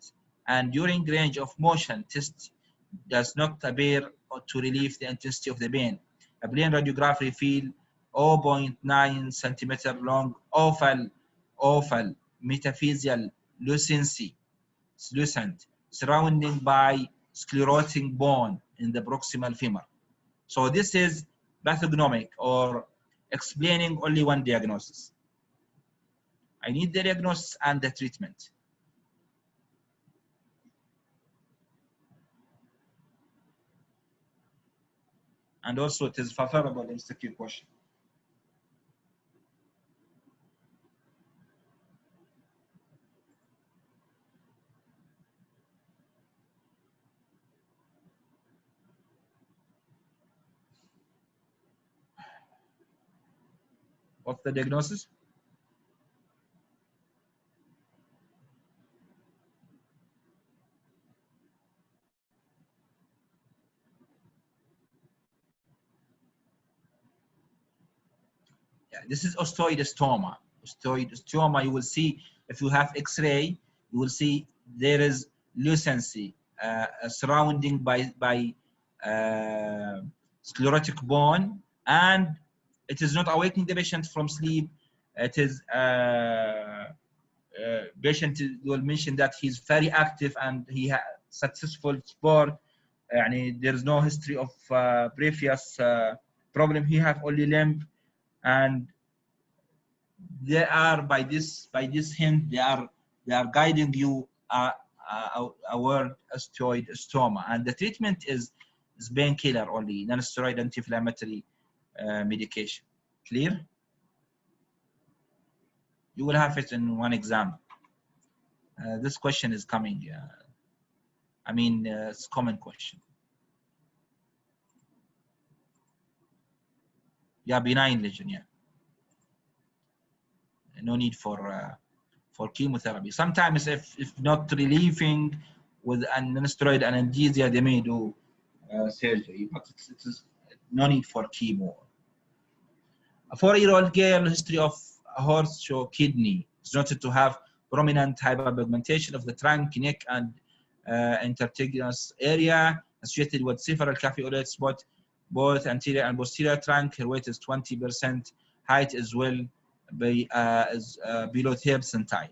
and during range of motion test does not appear to relieve the intensity of the pain. A plain radiograph reveals 0.9 centimeter long oval metaphyseal lucent surrounding by sclerotic bone in the proximal femur. So this is pathognomic or explaining only one diagnosis. I need the diagnosis and the treatment. And also it is favorable MCQ question. What's the diagnosis? Yeah, this is osteoidostoma. Osteoidostoma, you will see if you have X-ray, you will see there is lucency surrounding by sclerotic bone, and it is not awakening the patient from sleep. It is patient will mention that he's very active and he has successful sport. There is no history of previous problem. He have only limp, and they are by this hint they are guiding you award osteoidostoma, and the treatment is painkiller only, non-steroid anti-inflammatory medication. Clear? You will have it in one exam. This question is coming. It's a common question. Yeah, benign lesion. Yeah. No need for chemotherapy. Sometimes if not relieving with an non-steroid analgesia, they may do surgery, but it is no need for chemo. A 4-year-old girl, history of horseshoe kidney, is noted to have prominent hyperpigmentation of the trunk, neck, and intertriginous area associated with several cafe-olate spots, both anterior and posterior trunk. Her weight is 20%. Height as well below 3 percentile.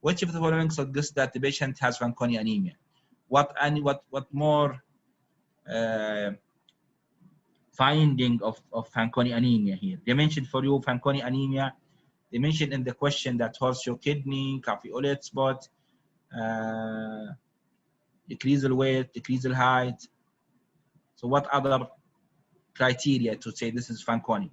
Which of the following suggests that the patient has Fanconi anemia? What more finding of Fanconi anemia here? They mentioned for you Fanconi anemia. They mentioned in the question that horseshoe kidney, cafe-olate spot, decreasal weight, decreasal height. So what other criteria to say this is Fanconi?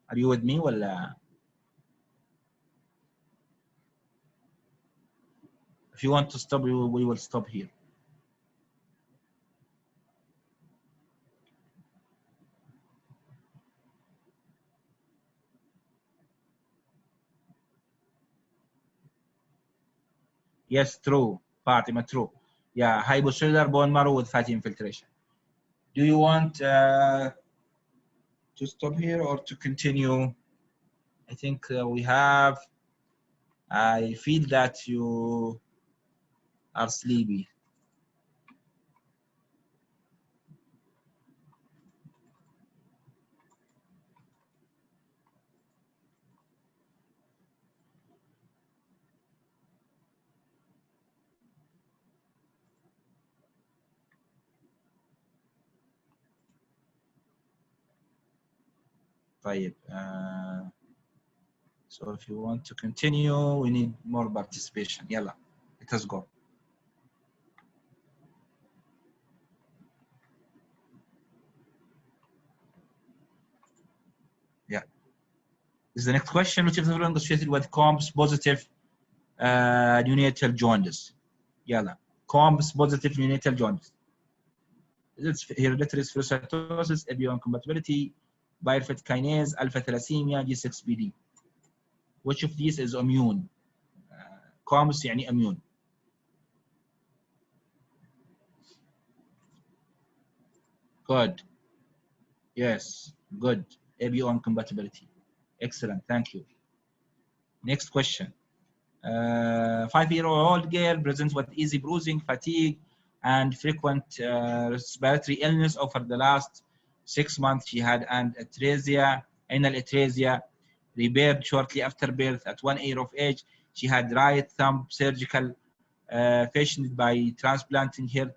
Are you with me? Well, if you want to stop, we will stop here. Yes, true, Fatima, true. Yeah, hypocellular bone marrow with fatty infiltration. Do you want to stop here or to continue? I think we have. I feel that you are sleepy. طيب. So if you want to continue, we need more participation. Yalla, let us go. Yeah. This is the next question. Which of the following associated with COMS positive neonatal jaundice? Yalla. COMS positive neonatal jaundice. It's hereditary spherocytosis, bioincompatibility, biophilic kinase, alpha thalassemia, G6PD. Which of these is immune? COMS يعني immune. Good. Yes, good. Bioincompatibility. Excellent, thank you. Next question. 5-year-old girl presents with easy bruising, fatigue, and frequent respiratory illness over the last 6 months. She had an atresia, anal atresia, repaired shortly after birth. At 1 year of age, she had right thumb surgical fashioned by transplanting her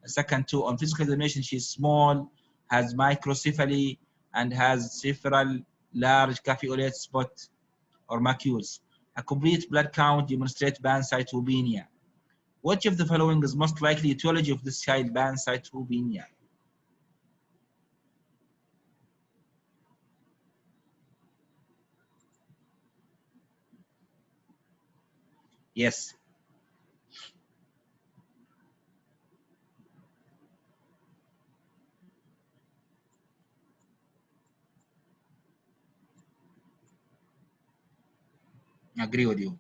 second toe. On physical examination, she is small, has microcephaly, and has several large caveolate spots or macules. A complete blood count demonstrates pancytopenia. Which of the following is most likely etiology of this child pancytopenia? Yes. Agree with you.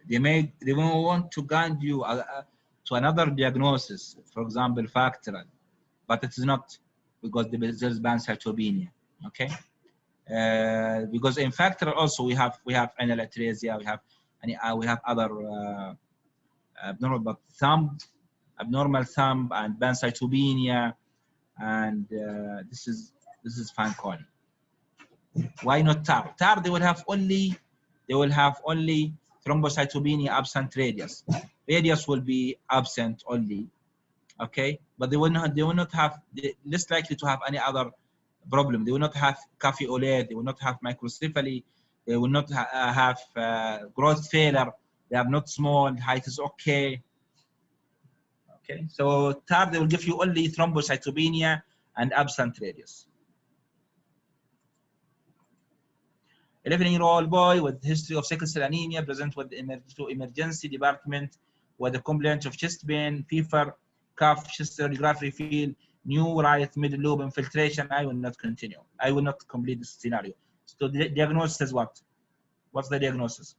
They may want to guide you to another diagnosis, for example, factorial, but it is not, because there's pancytopenia. Okay. Because in factorial also we have analatrasia, we have other abnormal, but abnormal thumb and pancytopenia, and this is Fanconi. Why not TAR? TAR they will have only thrombocytopenia absent radius. Radius will be absent only, okay, but they will not have, less likely to have any other problem. They will not have caveolate, they will not have microcephaly, they will not have growth failure, they are not small, height is okay. Okay, so TAR they will give you only thrombocytopenia and absent radius. 11-year-old boy with history of sickle cell anemia present with to emergency department with a complaint of chest pain, fever, cough, chest radiograph reveal, new right middle lobe infiltration. I will not continue. I will not complete this scenario. So the diagnosis is what? What's the diagnosis?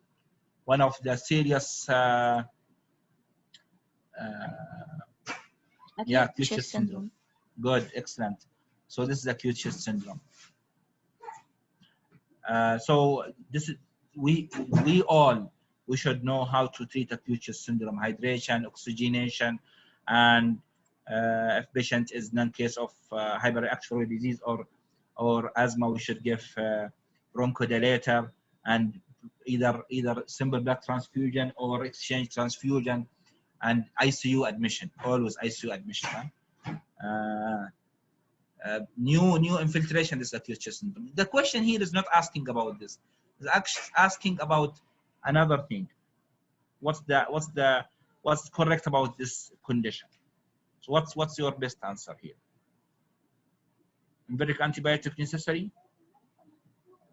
One of the serious acute chest syndrome. Good, excellent. So this is acute chest syndrome. So this is, we should know how to treat acute chest syndrome: hydration, oxygenation, and if patient is non-case of hyperactive disease or asthma, we should give bronchodilator and either simple blood transfusion or exchange transfusion, and ICU admission, always ICU admission. New infiltration is acute chest syndrome. The question here is not asking about this. It's actually asking about another thing. What's correct about this condition? So what's your best answer here? Empiric antibiotic necessary.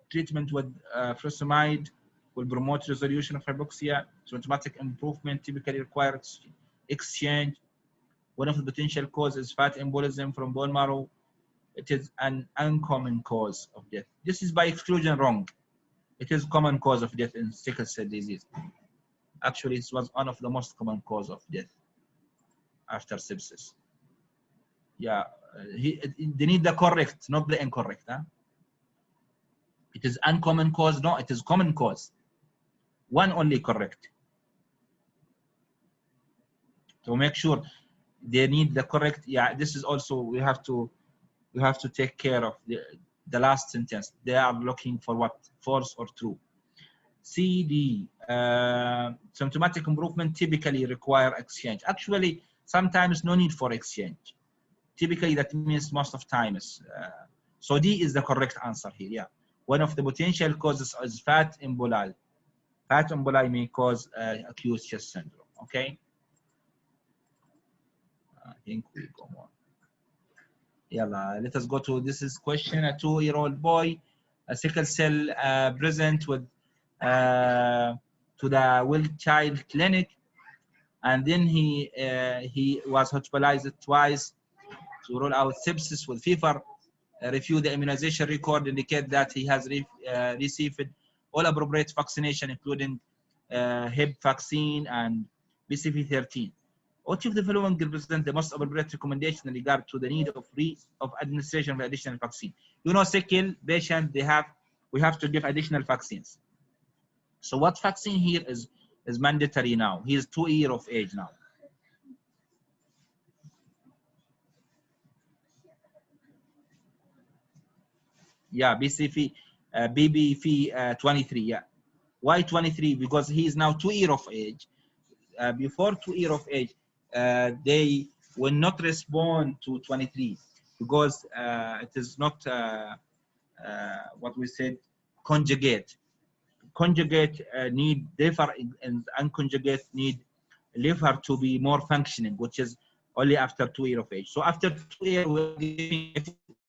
Treatment with furosemide will promote resolution of hypoxia. Symptomatic improvement typically requires exchange. One of the potential causes is fat embolism from bone marrow. It is an uncommon cause of death. This is by exclusion wrong. It is common cause of death in sickle cell disease. Actually, it was one of the most common cause of death after sepsis. Yeah, they need the correct, not the incorrect. Huh? It is uncommon cause. No, it is common cause. One only correct. So make sure they need the correct. Yeah, this is also we have to take care of the last sentence. They are looking for what? False or true. CD, symptomatic improvement typically require exchange. Actually, sometimes no need for exchange. Typically, that means most of times. So D is the correct answer here. Yeah, one of the potential causes is fat emboli. Fat emboli may cause acute chest syndrome. Okay. I think we go on. Yalla, let us go to this is question. A 2-year-old boy, a sickle cell present with to the Will Child Clinic, and then he was hospitalized twice to rule out sepsis with fever. Review the immunization record, indicate that he has received all appropriate vaccination, including Hib vaccine and BCV13. Which of the following represent the most appropriate recommendation in regard to the need of administration of additional vaccine? You know, sickle patient, we have to give additional vaccines. So what vaccine here is mandatory now? He is 2 years of age now. Yeah, BBV 23. Yeah. Why 23? Because he is now 2 years of age. Before 2 years of age, they will not respond to 23 because it is not what we said conjugate. Conjugate need liver, and unconjugate need liver to be more functioning, which is only after 2 years of age. So after 2 years, we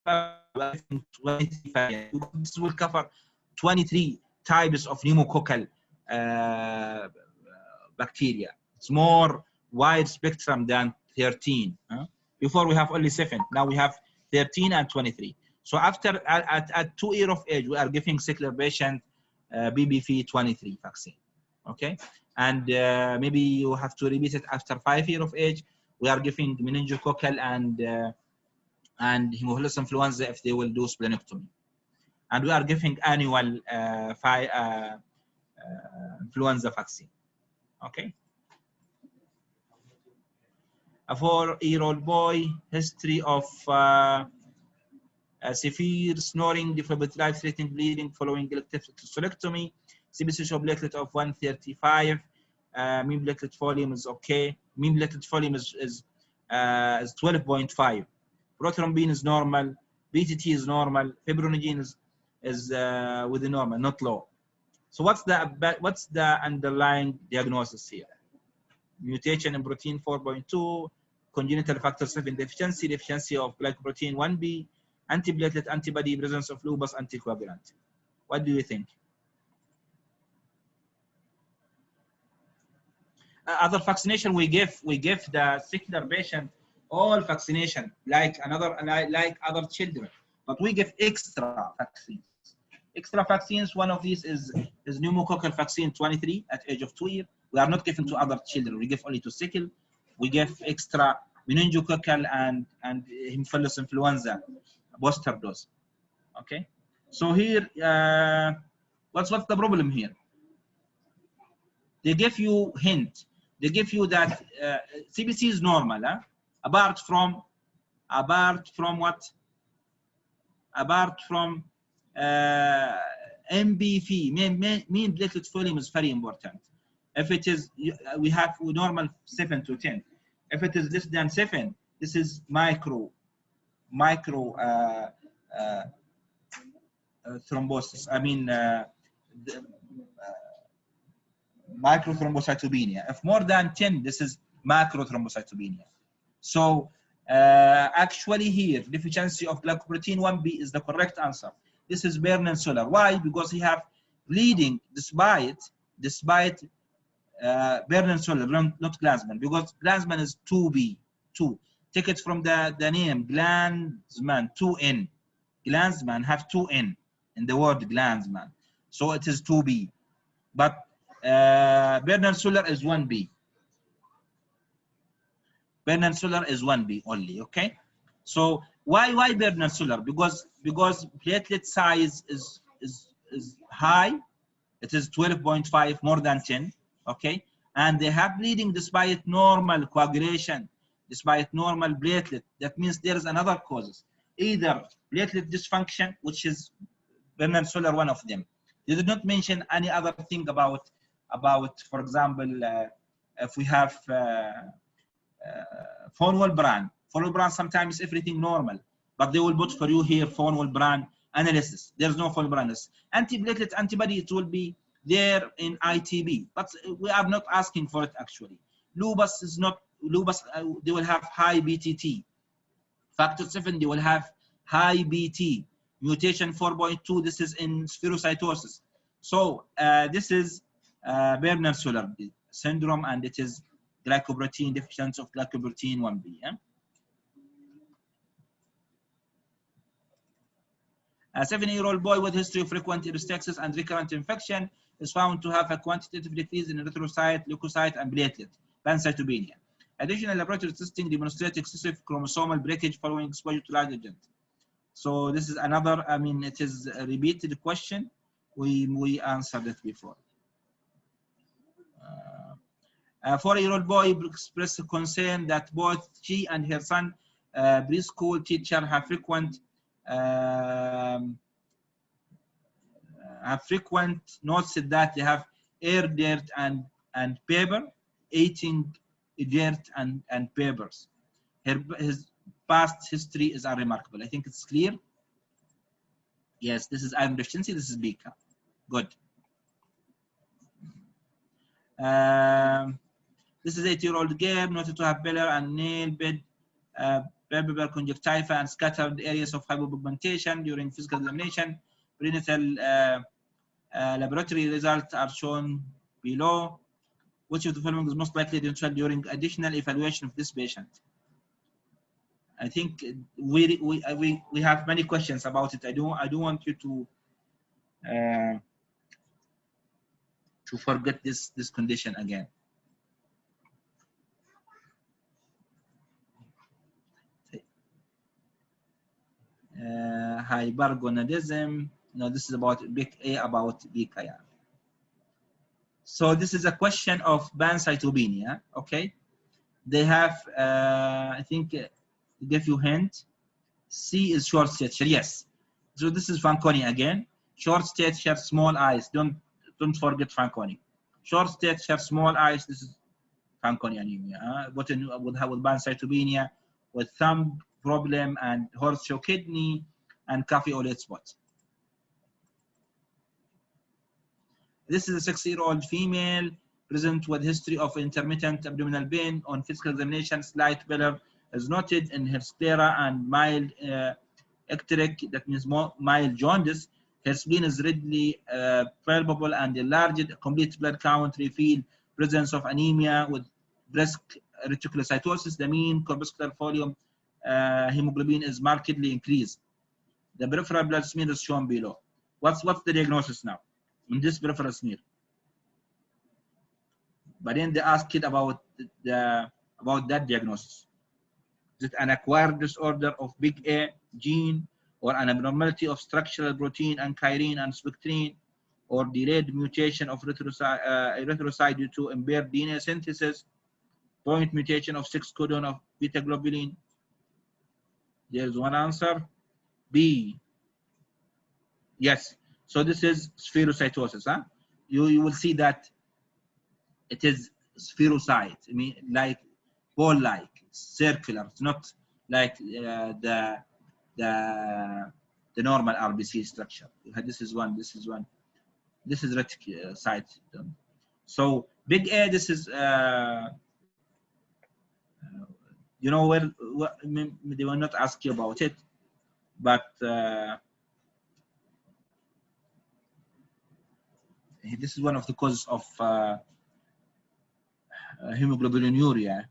are giving 23 variants. This will cover 23 types of pneumococcal bacteria. It's more wide spectrum than 13. Before we have only 7. Now we have 13 and 23. So after at 2 years of age, we are giving sickle patient BBV 23 vaccine. Okay, and maybe you have to repeat it after 5 years of age. We are giving meningococcal and Haemophilus influenza if they will do splenectomy, and we are giving annual influenza vaccine. Okay. A 4-year-old boy, history of severe snoring, defibrillator, threatening bleeding following elective hysterectomy, CBC show platelet of 135, mean platelet volume is okay, mean platelet volume is 12.5, prothrombin is normal, BTT is normal, fibrinogen is within normal, not low. So what's the underlying diagnosis here? Mutation in protein 4.2, congenital factor 7 deficiency, deficiency of glycoprotein 1b, antiplatelet antibody, presence of lupus, anticoagulant. What do you think? Other vaccination we give the sickler patient all vaccination like other children, but we give extra vaccines. Extra vaccines, one of these is pneumococcal vaccine 23 at age of 2 years. We are not giving to other children. We give only to sickle. We give extra meningococcal and Haemophilus influenza booster dose. Okay. So here, what's the problem here? They give you hint. They give you that CBC is normal, apart from what? Apart from MBV, mean platelet volume is very important. If it is, we have normal 7 to 10. If it is less than 7, this is micro thrombosis. I mean, microthrombocytopenia. If more than 10, this is macrothrombocytopenia. So actually here, deficiency of glycoprotein 1b is the correct answer. This is Bernard-Soller. Why? Because he have bleeding despite Bernard-Soller, not Glanzmann, because Glanzmann is 2b, 2. Take it from the name, Glanzmann, 2n. Glanzmann have 2n in the word Glanzmann. So it is 2b. But Bernard-Soller is 1b. Bernard-Soller is 1b only, okay? So why Bernard-Soller? Because platelet size is high. It is 12.5, more than 10, okay? And they have bleeding despite normal coagulation, despite normal platelet. That means there is another causes. Either platelet dysfunction, which is Bernard-Soller, one of them. They did not mention any other thing about for example, if we have von Willebrand. Von Willebrand, sometimes everything normal, but they will put for you here von Willebrand analysis. There's no von Willebrand. Antiplatelet antibody, it will be there in ITB, but we are not asking for it actually. Lupus is not, lupus, they will have high BTT. Factor 7, they will have high BT. Mutation 4.2, this is in spherocytosis. So this is Bernard-Soller syndrome, and it is glycoprotein, deficiency of glycoprotein 1b. A 7-year-old boy with history of frequent epistaxis and recurrent infection is found to have a quantitative decrease in erythrocyte, leukocyte, and platelet, pancytopenia. Additional laboratory testing demonstrates excessive chromosomal breakage following exposure to large agent. So this is another, I mean, it is a repeated question. We answered it before. A 4-year-old boy expressed concern that both she and her son, preschool teacher, have frequent notes that they have air, dirt, and paper, eating dirt and papers. past history is unremarkable. I think it's clear. Yes, this is iron deficiency. This is Bika. Good. This is 8-year-old girl noted to have pillar and nail bed, palpebral conjunctiva and scattered areas of hypopigmentation during physical examination. Prenatal laboratory results are shown below. Which of the following is most likely to occur during additional evaluation of this patient? I think we have many questions about it. I don't want you to forget this condition again. Hypergonadism. No, this is about big A about Bika. So this is a question of pancytopenia. Okay, they have I think to give you hint. C is short stature. Yes. So this is Fanconi again. Short stature, small eyes. Don't forget Fanconi. Short stature, small eyes. This is Fanconi anemia. What would have with pancytopenia, with thumb problem and horseshoe kidney and coffee olet spot. This is a 6-year-old female present with history of intermittent abdominal pain. On physical examination, slight pallor is noted in her sclera and mild ecteric, that means mild jaundice. Her spleen is readily palpable and enlarged. Complete blood count reveal presence of anemia with brisk reticulocytosis. The mean corpuscular volume hemoglobin is markedly increased. The peripheral blood smear is shown below. What's the diagnosis now in this peripheral smear? But then they asked it about that diagnosis. Is it an acquired disorder of big A gene, or an abnormality of structural protein and chirine and spectrine, or delayed mutation of erythrocyte due to impaired DNA synthesis, point mutation of 6 codon of beta globulin? There's one answer. B. Yes. So this is spherocytosis. Huh? You will see that it is spherocyte. I mean, like ball-like, circular. It's not like the normal RBC structure. This is one. This is one. This is reticulocyte. So big A. This is you know where they will not ask you about it, but this is one of the causes of hemoglobinuria,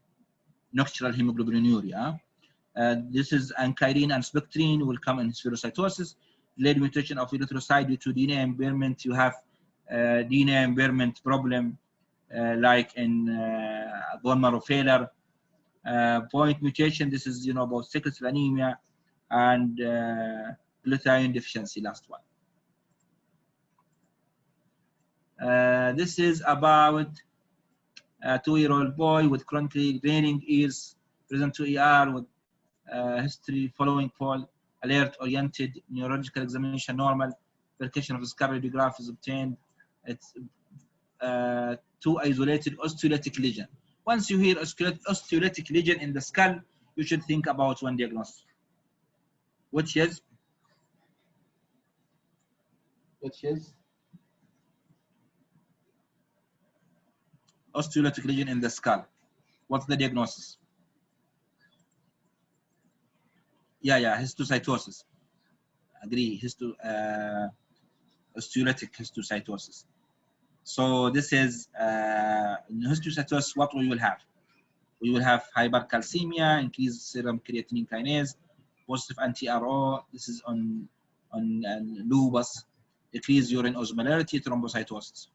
nocturnal hemoglobinuria. This is chirine and spectrine will come in spherocytosis. Delayed mutation of erythrocyte due to DNA impairment. You have DNA impairment problem like in bone marrow failure. Point mutation. This is about sickle cell anemia and glutathione deficiency. Last one. This is about a 2-year-old boy with chronically draining ears, present to ER with history following fall, alert oriented, neurological examination normal, percussion of skull radiograph is obtained. It's 2 isolated osteolytic lesion. Once you hear osteolytic lesion in the skull, you should think about one diagnosis, which is osteolytic lesion in the skull. What's the diagnosis? Yeah, histocytosis. Agree, osteolytic histocytosis. So this is histocytosis. What we will have? We will have hypercalcemia, increased serum creatinine kinase, positive anti-RO. This is on lupus, decreased urine osmolarity, thrombocytosis.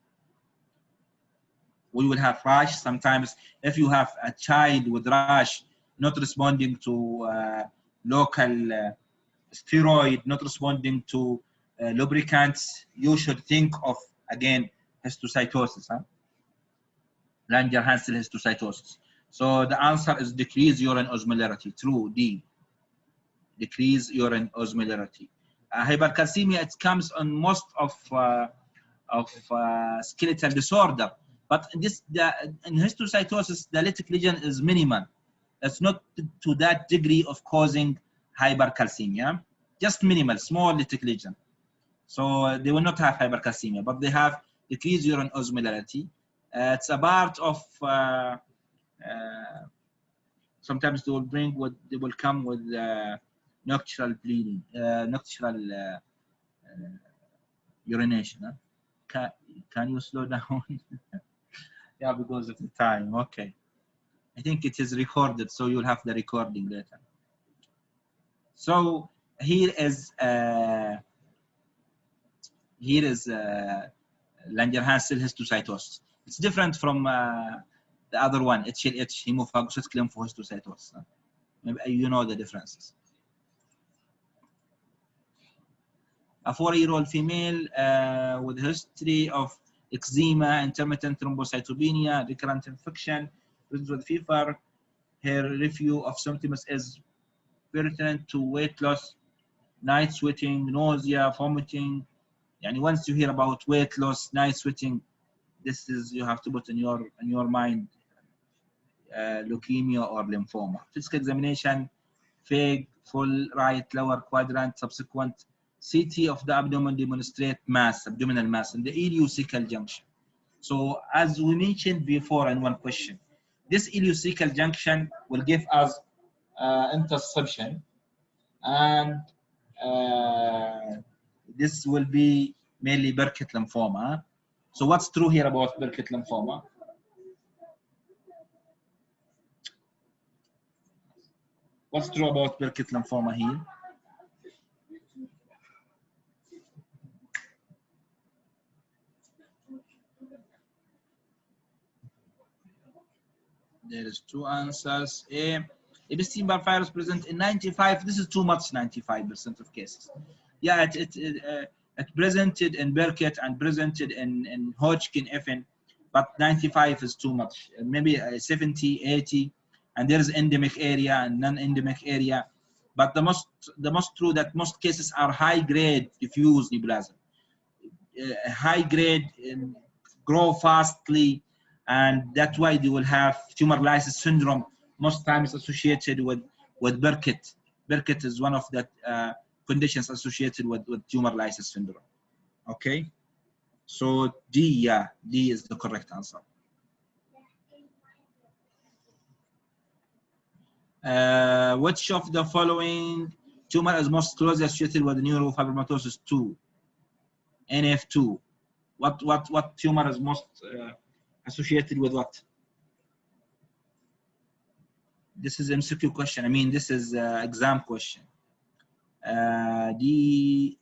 We will have rash. Sometimes if you have a child with rash not responding to local steroid, not responding to lubricants, you should think of again histocytosis, Langerhans histocytosis. So the answer is decreased urine osmolarity. True. D. Decreased urine osmolarity. Hypercalcemia, it comes on most of skeletal disorder, but in histocytosis, the lytic lesion is minimal. It's not to that degree of causing hypercalcemia, just minimal, small little lesion. So they will not have hypercalcemia, but they have decreased urine osmolarity. It's a part of sometimes they will bring what they will come with nocturnal bleeding, nocturnal urination. Huh? Can you slow down? Yeah, because of the time. Okay. I think it is recorded, so you'll have the recording later. So here is Langerhans cell histocytosis. It's different from the other one, HLH, hemophagocytic lymphohistiocytosis. Maybe you know the differences. A 4-year-old female with a history of eczema, intermittent thrombocytopenia, recurrent infection, with fever. Her review of symptoms is pertinent to weight loss, night sweating, nausea, vomiting. And once you hear about weight loss, night sweating, this is you have to put in your mind leukemia or lymphoma. Physical examination, vague, full right lower quadrant, subsequent CT of the abdomen demonstrate mass, abdominal mass in the ileocecal junction. So as we mentioned before in one question, this ileocecal junction will give us interception, and this will be mainly Burkitt lymphoma. So what's true here about Burkitt lymphoma? What's true about Burkitt lymphoma here? There is two answers. A, Epstein-Barr virus present in 95. This is too much. 95% of cases. Yeah, it presented in Burkitt and presented in Hodgkin FN, but 95 is too much. Maybe 70, 80, and there is endemic area and non-endemic area. But the most true that most cases are high-grade diffuse neoplasm. High-grade grow fastly, and that's why they will have tumor lysis syndrome, most times associated with Burkitt. Burkitt is one of the conditions associated with tumor lysis syndrome. Okay, so D, yeah, D is the correct answer. Which of the following tumor is most closely associated with neurofibromatosis 2? NF2. What tumor is most associated with what? This is MCQ question. I mean, this is exam question. D.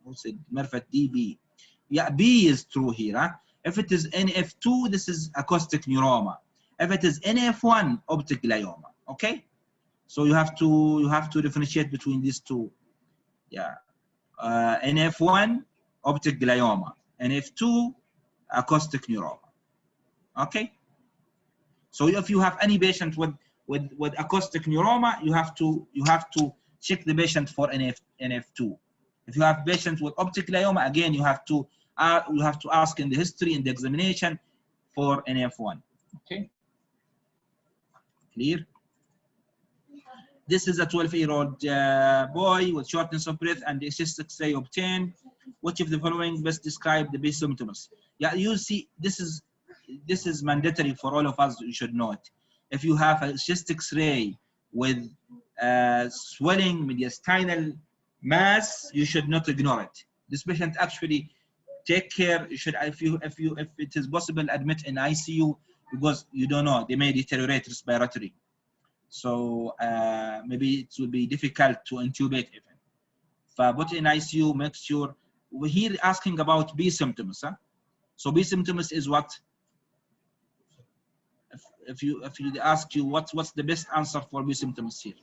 What's it? Merfat D, B. Yeah, B is true here. Huh? If it is NF2, this is acoustic neuroma. If it is NF1, optic glioma. Okay, so you have to differentiate between these two. Yeah, NF1, optic glioma. NF2, acoustic neuroma. Okay, so if you have any patient with acoustic neuroma, you have to check the patient for NF2. If you have patient with optic glioma, again you have to ask in the history in the examination for NF1. Okay, clear? This is a 12-year-old boy with shortness of breath and chest X-ray obtained. Which of the following best describe the base symptoms? Yeah, you see, this is mandatory for all of us. You should know it. If you have a chest X-ray with swelling mediastinal mass, you should not ignore it. This patient actually take care. You should, if it is possible, admit in ICU, because you don't know, they may deteriorate respiratory. So maybe it will be difficult to intubate even. But in ICU, make sure. We're here asking about B symptoms. Huh? So B symptoms is what? If you ask you what's the best answer for B symptoms here?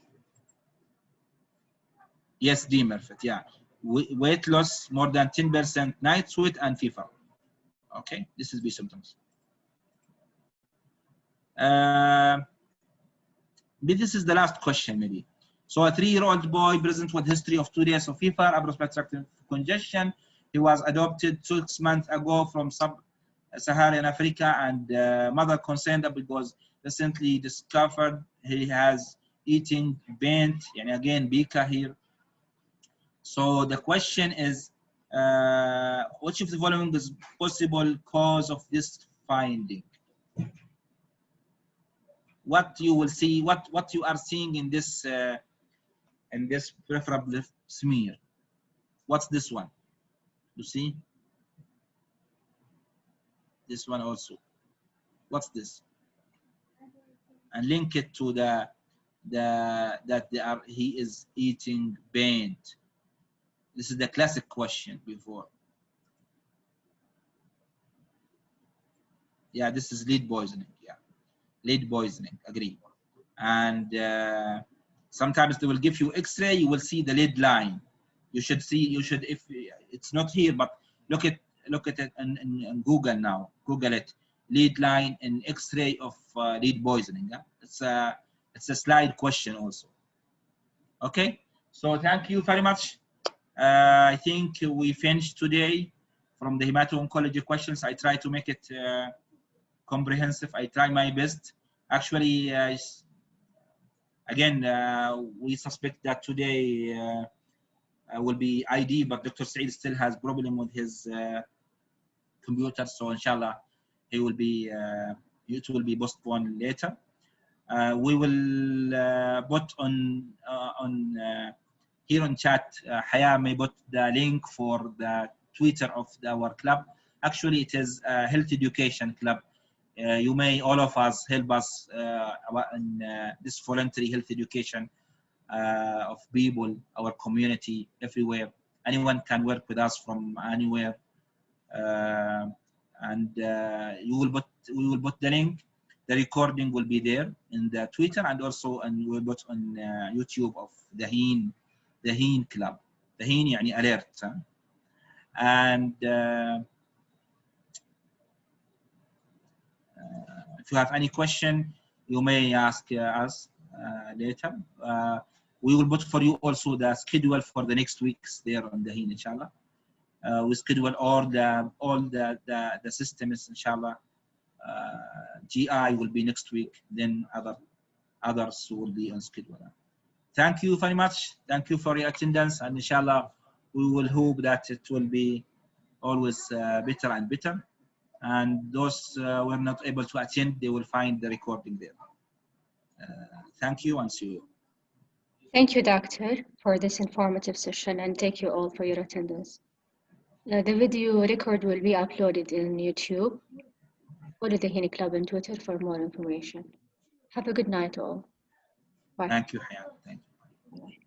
Yes, D, Merfit. Yeah, weight loss more than 10%, night sweat and fever. Okay, this is B symptoms. This is the last question maybe. So a 3-year-old boy present with history of 2 days of fever, upper respiratory tract congestion. He was adopted 6 months ago from Saharan Africa, and mother concerned because recently discovered he has eating bent, and again Bika here. So the question is, which of the following is possible cause of this finding? What you will see, what you are seeing in this peripheral blood smear? What's this one? You see? This one also. What's this? And link it to he is eating bent. This is the classic question before. Yeah, this is lead poisoning. Yeah, lead poisoning. Agree. And sometimes they will give you X-ray. You will see the lead line. You should see. You should, if it's not here, but look at it in Google now. Google it. Lead line and X-ray of lead poisoning. Yeah? It's a slide question also. Okay. So thank you very much. I think we finished today from the hemato-oncology questions. I try to make it comprehensive. I try my best. Actually, again, we suspect that today will be ID, but Dr. Saeed still has problem with his computer, so inshallah, it will be postponed later. We will put on here on chat, Haya may put the link for the Twitter of our club. Actually, it is a health education club. You may, all of us, help us in this voluntary health education of people, our community, everywhere. Anyone can work with us from anywhere. And we will put the link. The recording will be there in the Twitter, and also we'll put on YouTube of Thaheen Club. Thaheen يعني alert. And if you have any question, you may ask us later. We will put for you also the schedule for the next weeks there on Thaheen, inshallah. We schedule all the systems, inshallah. GI will be next week, then others will be on schedule. Thank you very much. Thank you for your attendance, and inshallah, we will hope that it will be always better and better. And those who are not able to attend, they will find the recording there. Thank you, and see you. Thank you, Doctor, for this informative session, and thank you all for your attendance. The video record will be uploaded in YouTube. Follow the Thaheen Club on Twitter for more information. Have a good night, all. Bye. Thank you, Hayat. Thank you. Bye.